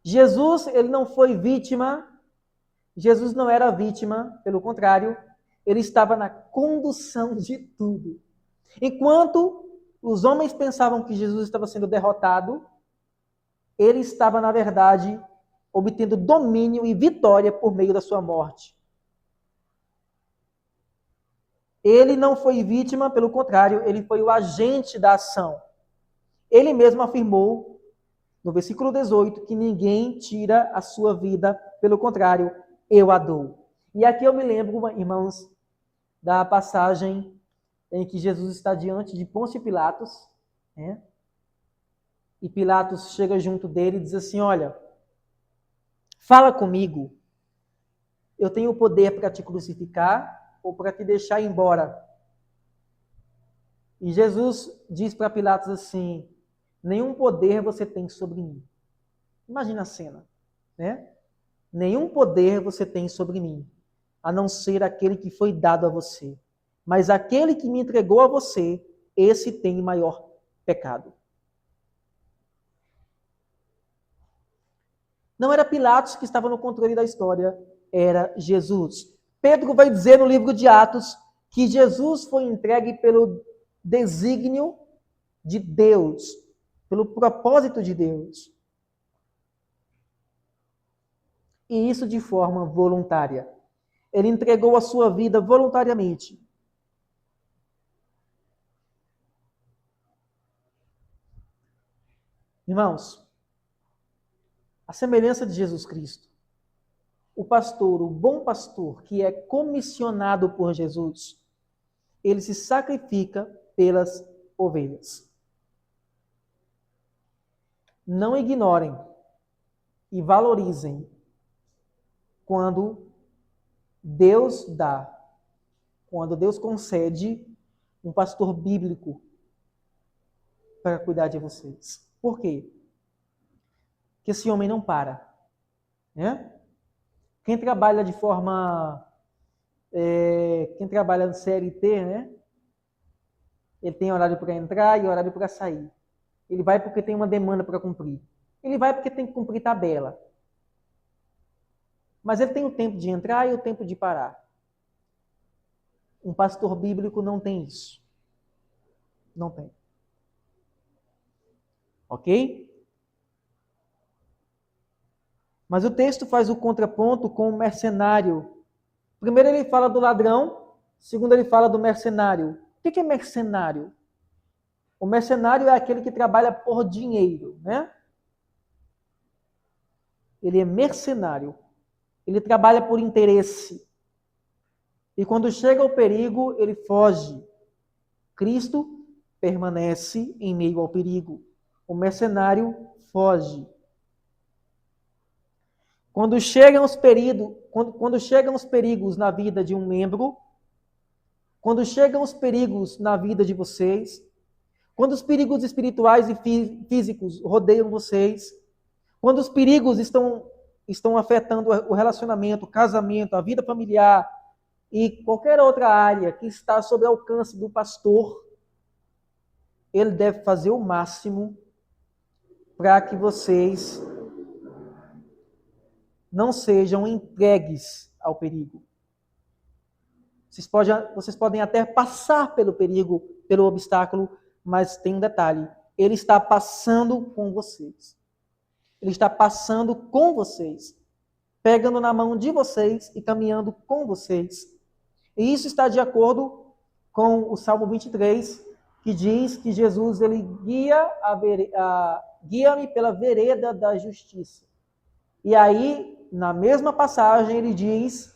Jesus, ele não foi vítima, Jesus não era vítima, pelo contrário, Ele estava na condução de tudo. Enquanto os homens pensavam que Jesus estava sendo derrotado, ele estava, na verdade, obtendo domínio e vitória por meio da sua morte. Ele não foi vítima, pelo contrário, ele foi o agente da ação. Ele mesmo afirmou, no versículo 18, que ninguém tira a sua vida, pelo contrário, eu a dou. E aqui eu me lembro, irmãos, da passagem em que Jesus está diante de Pôncio Pilatos, né? E Pilatos chega junto dele e diz assim, olha, fala comigo, eu tenho o poder para te crucificar ou para te deixar ir embora. E Jesus diz para Pilatos assim, nenhum poder você tem sobre mim. Imagina a cena, né? Nenhum poder você tem sobre mim, a não ser aquele que foi dado a você. Mas aquele que me entregou a você, esse tem maior pecado. Não era Pilatos que estava no controle da história, era Jesus. Pedro vai dizer no livro de Atos que Jesus foi entregue pelo desígnio de Deus, pelo propósito de Deus. E isso de forma voluntária. Ele entregou a sua vida voluntariamente. Irmãos, a semelhança de Jesus Cristo, o pastor, o bom pastor, que é comissionado por Jesus, ele se sacrifica pelas ovelhas. Não ignorem e valorizem quando Deus dá, quando Deus concede um pastor bíblico para cuidar de vocês. Por quê? Porque esse homem não para, né? Quem trabalha de forma... quem trabalha no CLT, né? Ele tem horário para entrar e horário para sair. Ele vai porque tem uma demanda para cumprir. Ele vai porque tem que cumprir tabela. Mas ele tem o tempo de entrar e o tempo de parar. Um pastor bíblico não tem isso. Não tem. Ok? Mas o texto faz o contraponto com o mercenário. Primeiro ele fala do ladrão, segundo ele fala do mercenário. O que é mercenário? O mercenário é aquele que trabalha por dinheiro, né? Ele é mercenário. Ele trabalha por interesse. E quando chega o perigo, ele foge. Cristo permanece em meio ao perigo. O mercenário foge. Quando chegam os perigos na vida de um membro, quando chegam os perigos na vida de vocês, quando os perigos espirituais e físicos rodeiam vocês, quando os perigos estão afetando o relacionamento, o casamento, a vida familiar e qualquer outra área que está sob o alcance do pastor, ele deve fazer o máximo para que vocês não sejam entregues ao perigo. Vocês podem até passar pelo perigo, pelo obstáculo, mas tem um detalhe, ele está passando com vocês. Ele está passando com vocês, pegando na mão de vocês e caminhando com vocês. E isso está de acordo com o Salmo 23, que diz que Jesus ele guia-me pela vereda da justiça. E aí, na mesma passagem, ele diz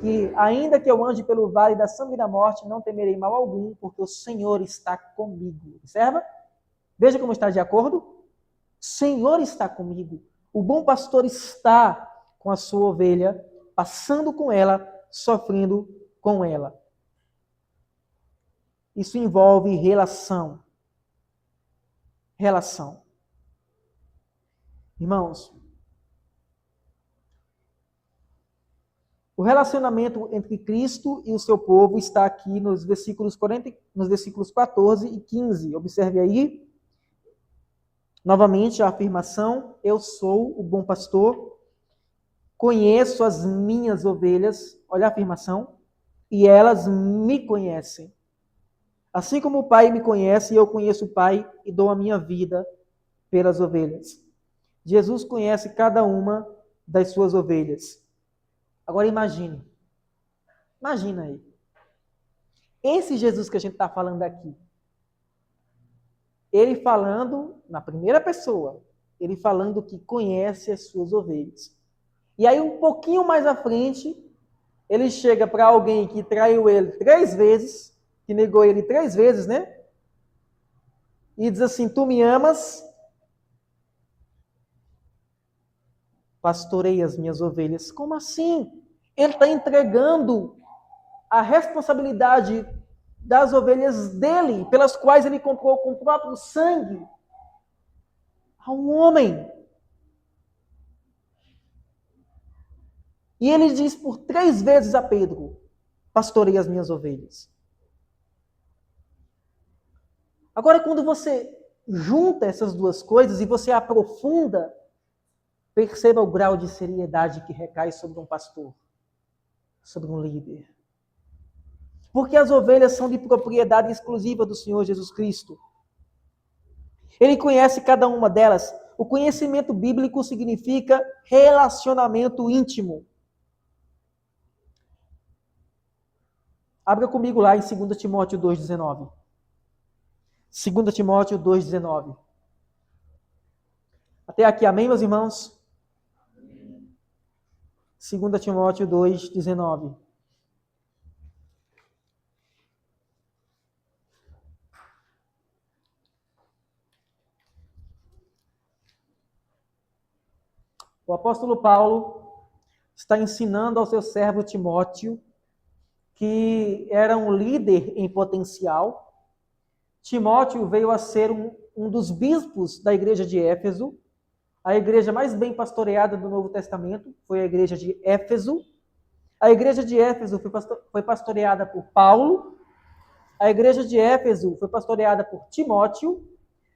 que ainda que eu ande pelo vale da sombra e da morte, não temerei mal algum, porque o Senhor está comigo. Observa? Veja como está de acordo. O Senhor está comigo. O bom pastor está com a sua ovelha, passando com ela, sofrendo com ela. Isso envolve relação. Relação. Irmãos, o relacionamento entre Cristo e o seu povo está aqui nos versículos 14 e 15. Observe aí, novamente a afirmação, eu sou o bom pastor, conheço as minhas ovelhas, olha a afirmação, e elas me conhecem. Assim como o Pai me conhece, eu conheço o Pai e dou a minha vida pelas ovelhas. Jesus conhece cada uma das suas ovelhas. Agora imagina aí. Esse Jesus que a gente está falando aqui, ele falando na primeira pessoa, ele falando que conhece as suas ovelhas. E aí um pouquinho mais à frente, ele chega para alguém que traiu ele 3 vezes, que negou ele 3 vezes, né? E diz assim, tu me amas? Pastorei as minhas ovelhas. Como assim? Ele está entregando a responsabilidade das ovelhas dele, pelas quais ele comprou com o próprio sangue, a um homem. E ele diz por 3 vezes a Pedro, pastorei as minhas ovelhas. Agora, quando você junta essas duas coisas e você aprofunda, perceba o grau de seriedade que recai sobre um pastor, sobre um líder. Porque as ovelhas são de propriedade exclusiva do Senhor Jesus Cristo. Ele conhece cada uma delas. O conhecimento bíblico significa relacionamento íntimo. Abra comigo lá em 2 Timóteo 2,19. 2 Timóteo 2,19. Até aqui, amém, meus irmãos? 2 Timóteo 2,19. O apóstolo Paulo está ensinando ao seu servo Timóteo, que era um líder em potencial. Timóteo veio a ser um dos bispos da igreja de Éfeso. A igreja mais bem pastoreada do Novo Testamento foi a igreja de Éfeso. A igreja de Éfeso foi pastoreada por Paulo. A igreja de Éfeso foi pastoreada por Timóteo.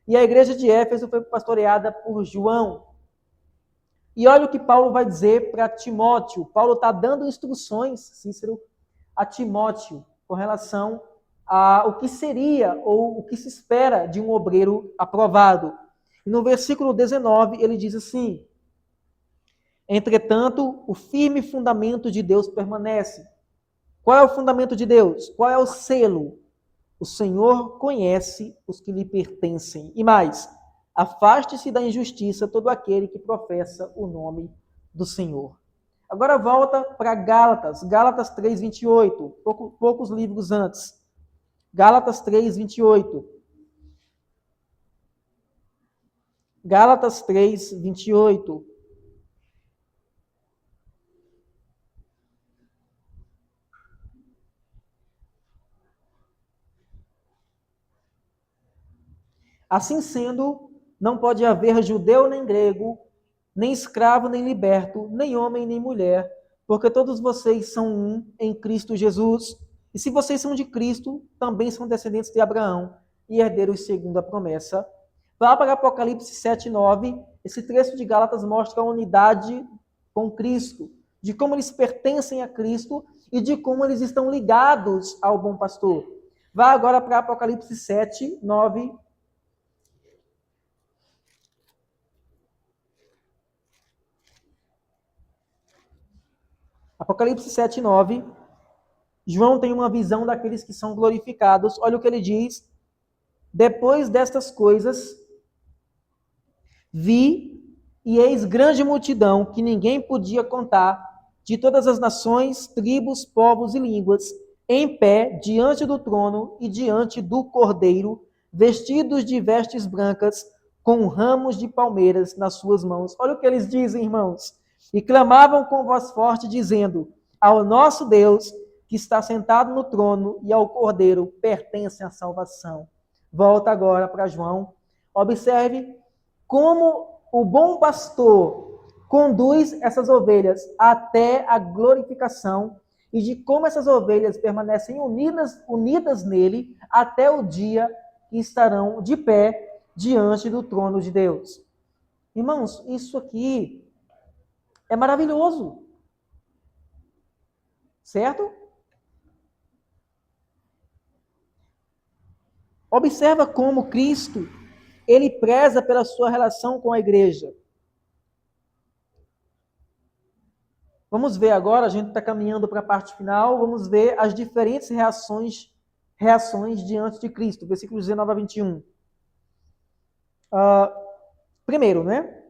E a igreja de Éfeso foi pastoreada por João. E olha o que Paulo vai dizer para Timóteo. Paulo está dando instruções, Cícero, a Timóteo com relação ao que seria ou o que se espera de um obreiro aprovado. E no versículo 19 ele diz assim: entretanto, o firme fundamento de Deus permanece. Qual é o fundamento de Deus? Qual é o selo? O Senhor conhece os que lhe pertencem. E mais, afaste-se da injustiça todo aquele que professa o nome do Senhor. Agora volta para Gálatas, Gálatas 3:28, poucos livros antes. Gálatas 3:28. Gálatas 3:28. Assim sendo, não pode haver judeu nem grego, nem escravo nem liberto, nem homem nem mulher, porque todos vocês são um em Cristo Jesus. E se vocês são de Cristo, também são descendentes de Abraão e herdeiros segundo a promessa. Vá para Apocalipse 7:9. Esse trecho de Gálatas mostra a unidade com Cristo, de como eles pertencem a Cristo e de como eles estão ligados ao bom pastor. Vá agora para Apocalipse 7:9. Apocalipse 7:9. João tem uma visão daqueles que são glorificados. Olha o que ele diz. Depois destas coisas, vi e eis grande multidão que ninguém podia contar, de todas as nações, tribos, povos e línguas, em pé diante do trono e diante do Cordeiro, vestidos de vestes brancas, com ramos de palmeiras nas suas mãos. Olha o que eles dizem, irmãos. E clamavam com voz forte, dizendo: ao nosso Deus, que está sentado no trono, e ao Cordeiro pertence a salvação. Volta agora para João. Observe como o bom pastor conduz essas ovelhas até a glorificação e de como essas ovelhas permanecem unidas nele até o dia que estarão de pé diante do trono de Deus. Irmãos, isso aqui é maravilhoso. Certo? Observa como Cristo, ele preza pela sua relação com a igreja. Vamos ver agora, a gente está caminhando para a parte final, vamos ver as diferentes reações diante de Cristo. Versículos 19 a 21. Primeiro, né?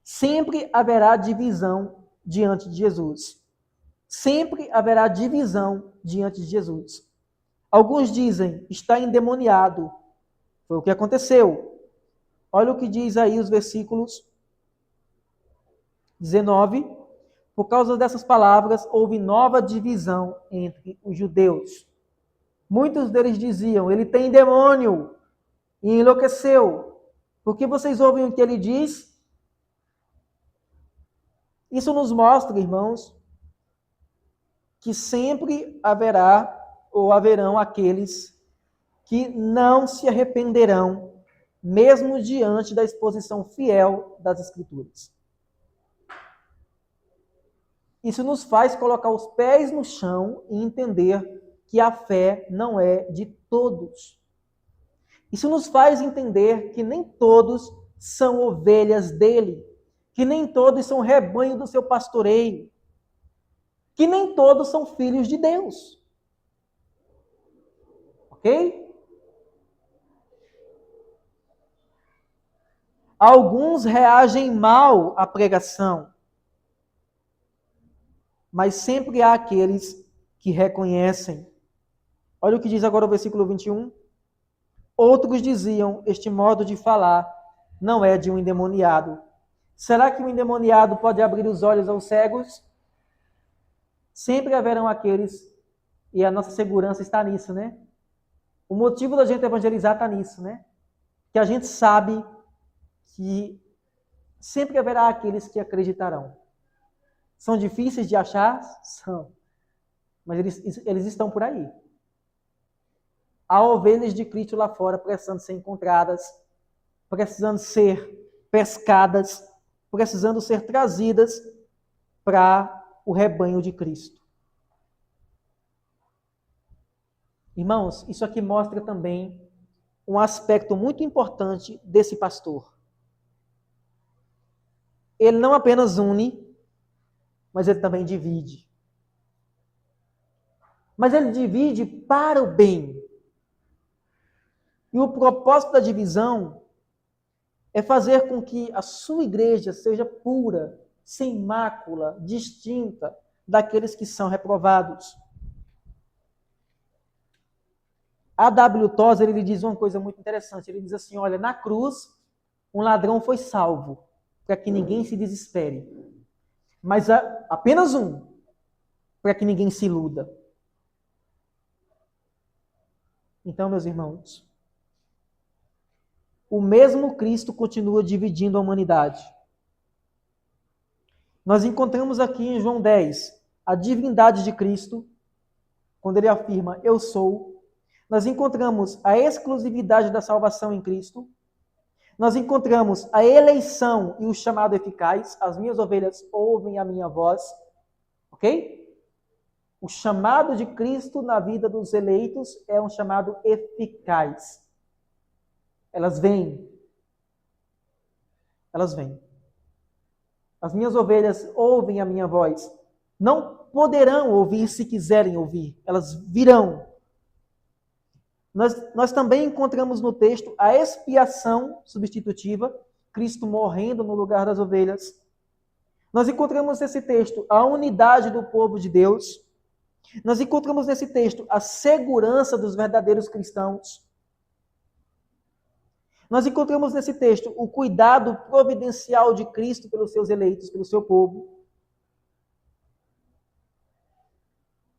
Sempre haverá divisão diante de Jesus. Sempre haverá divisão diante de Jesus. Alguns dizem, está endemoniado. Foi o que aconteceu. Olha o que diz aí os versículos 19. Por causa dessas palavras, houve nova divisão entre os judeus. Muitos deles diziam, ele tem demônio e enlouqueceu. Por que vocês ouvem o que ele diz? Isso nos mostra, irmãos, que sempre haverá ou haverão aqueles que não se arrependerão, mesmo diante da exposição fiel das Escrituras. Isso nos faz colocar os pés no chão e entender que a fé não é de todos. Isso nos faz entender que nem todos são ovelhas dele, que nem todos são rebanho do seu pastoreio, que nem todos são filhos de Deus. Ok? Alguns reagem mal à pregação, mas sempre há aqueles que reconhecem. Olha o que diz agora o versículo 21. Outros diziam, este modo de falar não é de um endemoniado. Será que um endemoniado pode abrir os olhos aos cegos? Sempre haverão aqueles, e a nossa segurança está nisso, né? O motivo da gente evangelizar está nisso, né? Que a gente sabe que sempre haverá aqueles que acreditarão. São difíceis de achar? São. Mas eles estão por aí. Há ovelhas de Cristo lá fora precisando ser encontradas, precisando ser pescadas, precisando ser trazidas para o rebanho de Cristo. Irmãos, isso aqui mostra também um aspecto muito importante desse pastor. Ele não apenas une, mas ele também divide. Mas ele divide para o bem. E o propósito da divisão é fazer com que a sua igreja seja pura, sem mácula, distinta daqueles que são reprovados. A W. Tozer, ele diz uma coisa muito interessante. Ele diz assim, olha, na cruz, um ladrão foi salvo, para que ninguém se desespere. Mas apenas um, para que ninguém se iluda. Então, meus irmãos, o mesmo Cristo continua dividindo a humanidade. Nós encontramos aqui em João 10 a divindade de Cristo, quando ele afirma, eu sou. Nós encontramos a exclusividade da salvação em Cristo. Nós encontramos a eleição e o chamado eficaz. As minhas ovelhas ouvem a minha voz. Ok? O chamado de Cristo na vida dos eleitos é um chamado eficaz. Elas vêm. Elas vêm. As minhas ovelhas ouvem a minha voz. Não poderão ouvir se quiserem ouvir. Elas virão. Nós também encontramos no texto a expiação substitutiva, Cristo morrendo no lugar das ovelhas. Nós encontramos nesse texto a unidade do povo de Deus. Nós encontramos nesse texto a segurança dos verdadeiros cristãos. Nós encontramos nesse texto o cuidado providencial de Cristo pelos seus eleitos, pelo seu povo.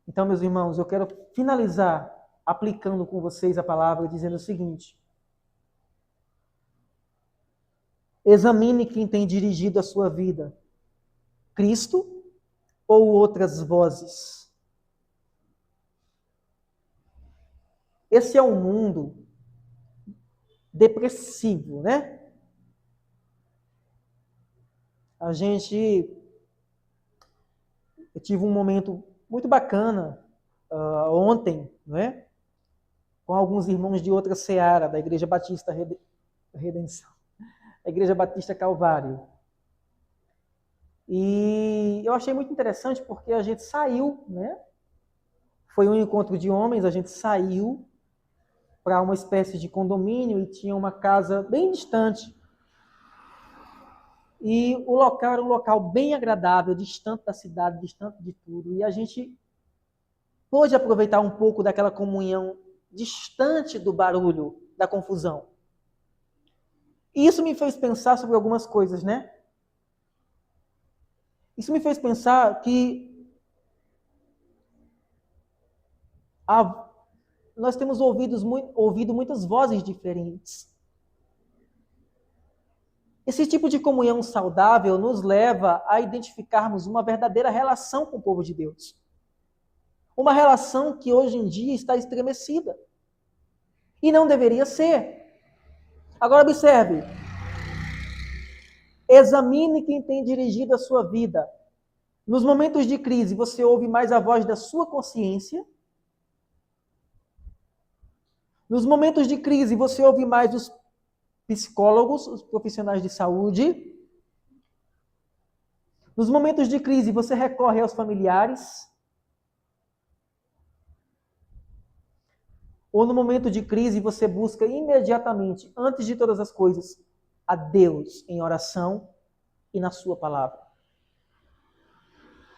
Então, meus irmãos, eu quero finalizar aplicando com vocês a palavra, dizendo o seguinte: examine quem tem dirigido a sua vida, Cristo ou outras vozes. Esse é um mundo depressivo, né? Eu tive um momento muito bacana ontem, não é? com alguns irmãos de outra seara, da Igreja Batista Redenção, a Igreja Batista Calvário. E eu achei muito interessante porque a gente saiu, né? Foi um encontro de homens, a gente saiu para uma espécie de condomínio e tinha uma casa bem distante. E o local era um local bem agradável, distante da cidade, distante de tudo. E a gente pôde aproveitar um pouco daquela comunhão distante do barulho, da confusão. E isso me fez pensar sobre algumas coisas, né? Isso me fez pensar que nós temos ouvido muitas vozes diferentes. Esse tipo de comunhão saudável nos leva a identificarmos uma verdadeira relação com o povo de Deus. Uma relação que hoje em dia está estremecida. E não deveria ser. Agora observe. Examine quem tem dirigido a sua vida. Nos momentos de crise, você ouve mais a voz da sua consciência? Nos momentos de crise, você ouve mais os psicólogos, os profissionais de saúde? Nos momentos de crise, você recorre aos familiares? Ou no momento de crise, você busca imediatamente, antes de todas as coisas, a Deus em oração e na sua palavra?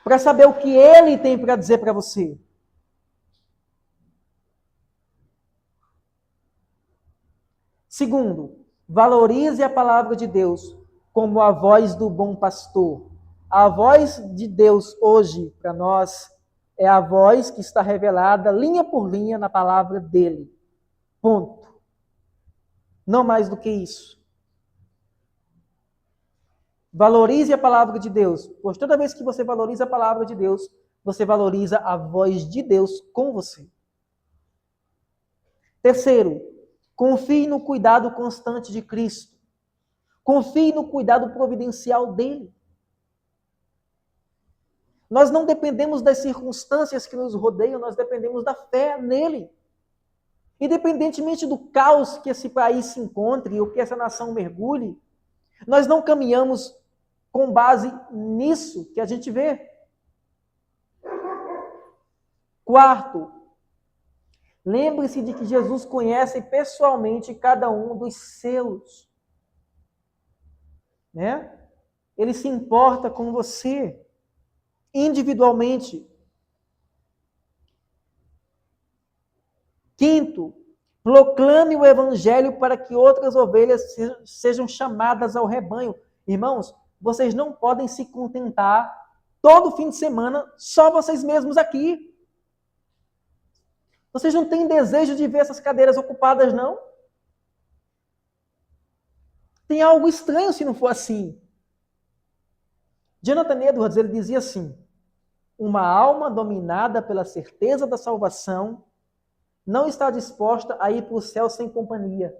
Para saber o que Ele tem para dizer para você. Segundo, valorize a palavra de Deus como a voz do bom pastor. A voz de Deus hoje, para nós, é a voz que está revelada linha por linha na palavra dele. Ponto. Não mais do que isso. Valorize a palavra de Deus, pois toda vez que você valoriza a palavra de Deus, você valoriza a voz de Deus com você. Terceiro, confie no cuidado constante de Cristo. Confie no cuidado providencial dele. Nós não dependemos das circunstâncias que nos rodeiam, nós dependemos da fé nele. Independentemente do caos que esse país se encontre ou que essa nação mergulhe, nós não caminhamos com base nisso que a gente vê. Quarto, lembre-se de que Jesus conhece pessoalmente cada um dos seus. Né? Ele se importa com você individualmente. Quinto, proclame o evangelho para que outras ovelhas sejam chamadas ao rebanho. Irmãos, vocês não podem se contentar todo fim de semana só vocês mesmos aqui. Vocês não têm desejo de ver essas cadeiras ocupadas, não? Tem algo estranho se não for assim. Jonathan Edwards, ele dizia assim: uma alma dominada pela certeza da salvação não está disposta a ir para o céu sem companhia.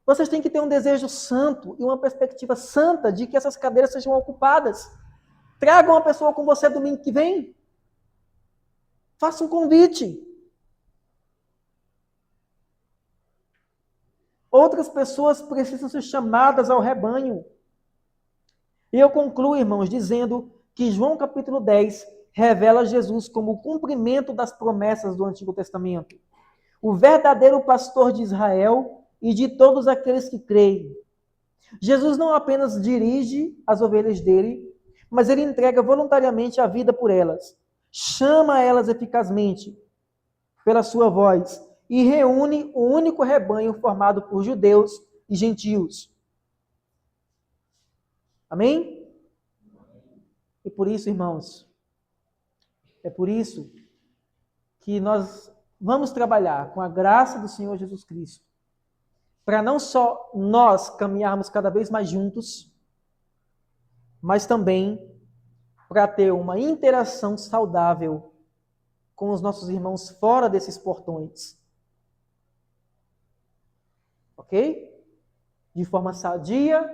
Vocês têm que ter um desejo santo e uma perspectiva santa de que essas cadeiras sejam ocupadas. Traga uma pessoa com você domingo que vem. Faça um convite. Outras pessoas precisam ser chamadas ao rebanho. E eu concluo, irmãos, dizendo que João capítulo 10 revela Jesus como o cumprimento das promessas do Antigo Testamento. O verdadeiro pastor de Israel e de todos aqueles que creem. Jesus não apenas dirige as ovelhas dele, mas ele entrega voluntariamente a vida por elas. Chama elas eficazmente pela sua voz e reúne o único rebanho formado por judeus e gentios. Amém? E por isso, irmãos, é por isso que nós vamos trabalhar com a graça do Senhor Jesus Cristo, para não só nós caminharmos cada vez mais juntos, mas também para ter uma interação saudável com os nossos irmãos fora desses portões. Ok? De forma sadia,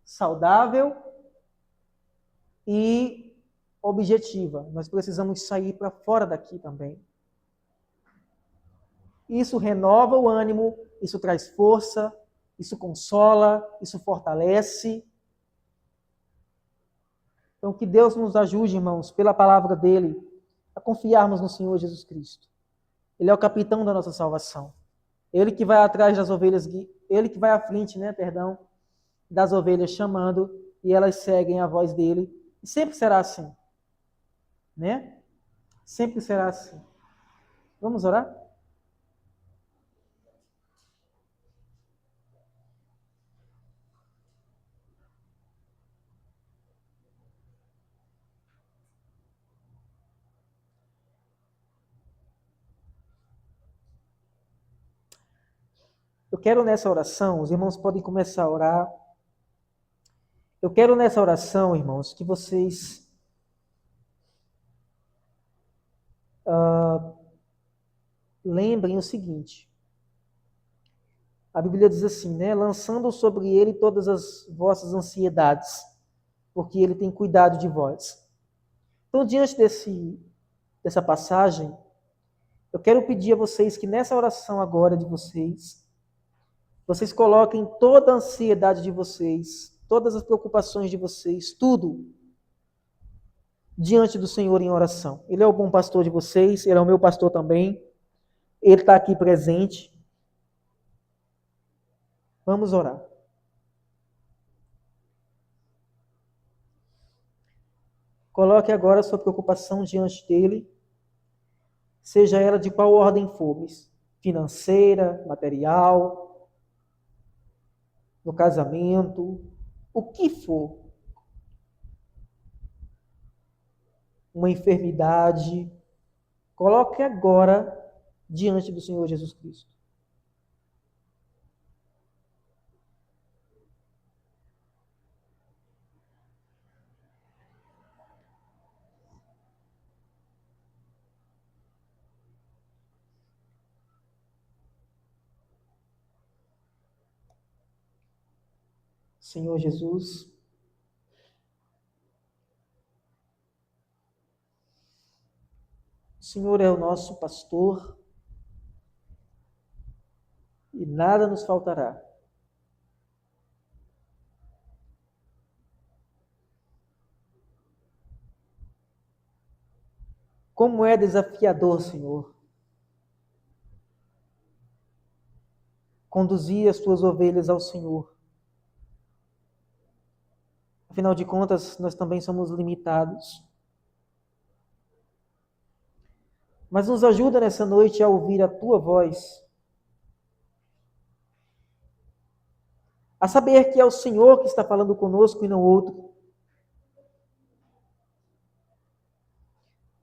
saudável e objetiva. Nós precisamos sair para fora daqui também. Isso renova o ânimo, isso traz força, isso consola, isso fortalece. Então, que Deus nos ajude, irmãos, pela palavra dele, a confiarmos no Senhor Jesus Cristo. Ele é o capitão da nossa salvação. Ele que vai atrás das ovelhas, ele que vai à frente, das ovelhas chamando, e elas seguem a voz dele. E sempre será assim, né? Sempre será assim. Vamos orar? Eu quero nessa oração, os irmãos podem começar a orar. Eu quero nessa oração, irmãos, que vocês lembrem o seguinte. A Bíblia diz assim, né? Lançando sobre ele todas as vossas ansiedades, porque ele tem cuidado de vós. Então, diante dessa passagem, eu quero pedir a vocês que nessa oração agora de vocês coloquem toda a ansiedade de vocês, todas as preocupações de vocês, tudo diante do Senhor em oração. Ele é o bom pastor de vocês, ele é o meu pastor também. Ele está aqui presente. Vamos orar. Coloque agora a sua preocupação diante dele, seja ela de qual ordem for, financeira, material, no casamento, o que for. Uma enfermidade, coloque agora diante do Senhor Jesus Cristo. Senhor Jesus, o Senhor é o nosso pastor e nada nos faltará. Como é desafiador, Senhor, conduzir as tuas ovelhas ao Senhor. Afinal de contas, nós também somos limitados. Mas nos ajuda nessa noite a ouvir a tua voz. A saber que é o Senhor que está falando conosco e não outro.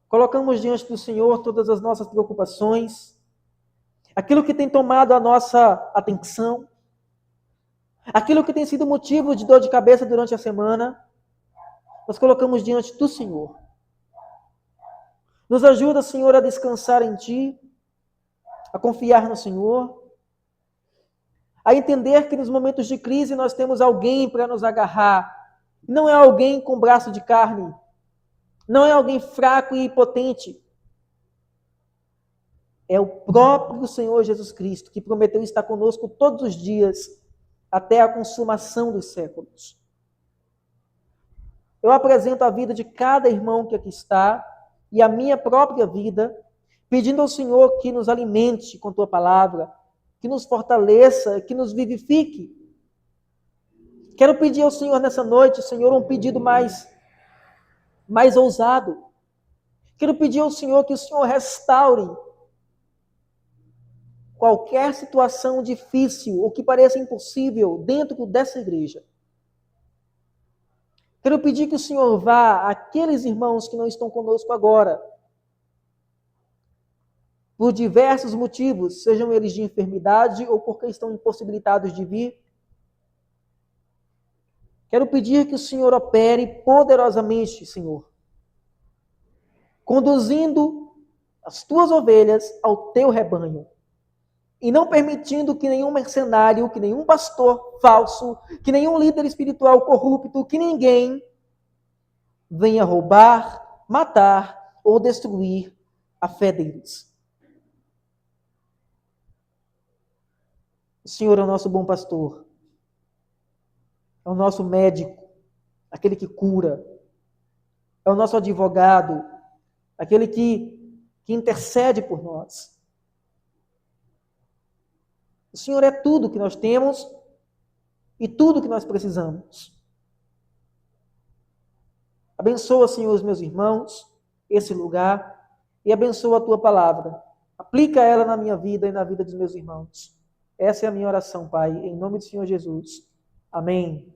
Colocamos diante do Senhor todas as nossas preocupações, aquilo que tem tomado a nossa atenção, aquilo que tem sido motivo de dor de cabeça durante a semana, nós colocamos diante do Senhor. Nos ajuda, Senhor, a descansar em Ti, a confiar no Senhor, a entender que nos momentos de crise nós temos alguém para nos agarrar. Não é alguém com braço de carne, não é alguém fraco e impotente. É o próprio Senhor Jesus Cristo que prometeu estar conosco todos os dias até a consumação dos séculos. Eu apresento a vida de cada irmão que aqui está e a minha própria vida, pedindo ao Senhor que nos alimente com Tua palavra, que nos fortaleça, que nos vivifique. Quero pedir ao Senhor nessa noite, Senhor, um pedido mais ousado. Quero pedir ao Senhor que o Senhor restaure qualquer situação difícil ou que pareça impossível dentro dessa igreja. Quero pedir que o Senhor vá àqueles irmãos que não estão conosco agora, por diversos motivos, sejam eles de enfermidade ou porque estão impossibilitados de vir. Quero pedir que o Senhor opere poderosamente, Senhor, conduzindo as tuas ovelhas ao teu rebanho e não permitindo que nenhum mercenário, que nenhum pastor falso, que nenhum líder espiritual corrupto, que ninguém venha roubar, matar ou destruir a fé deles. O Senhor é o nosso bom pastor. É o nosso médico, aquele que cura. É o nosso advogado, aquele que intercede por nós. O Senhor é tudo que nós temos e tudo que nós precisamos. Abençoa, Senhor, os meus irmãos, esse lugar, e abençoa a tua palavra. Aplica ela na minha vida e na vida dos meus irmãos. Essa é a minha oração, Pai, em nome do Senhor Jesus. Amém.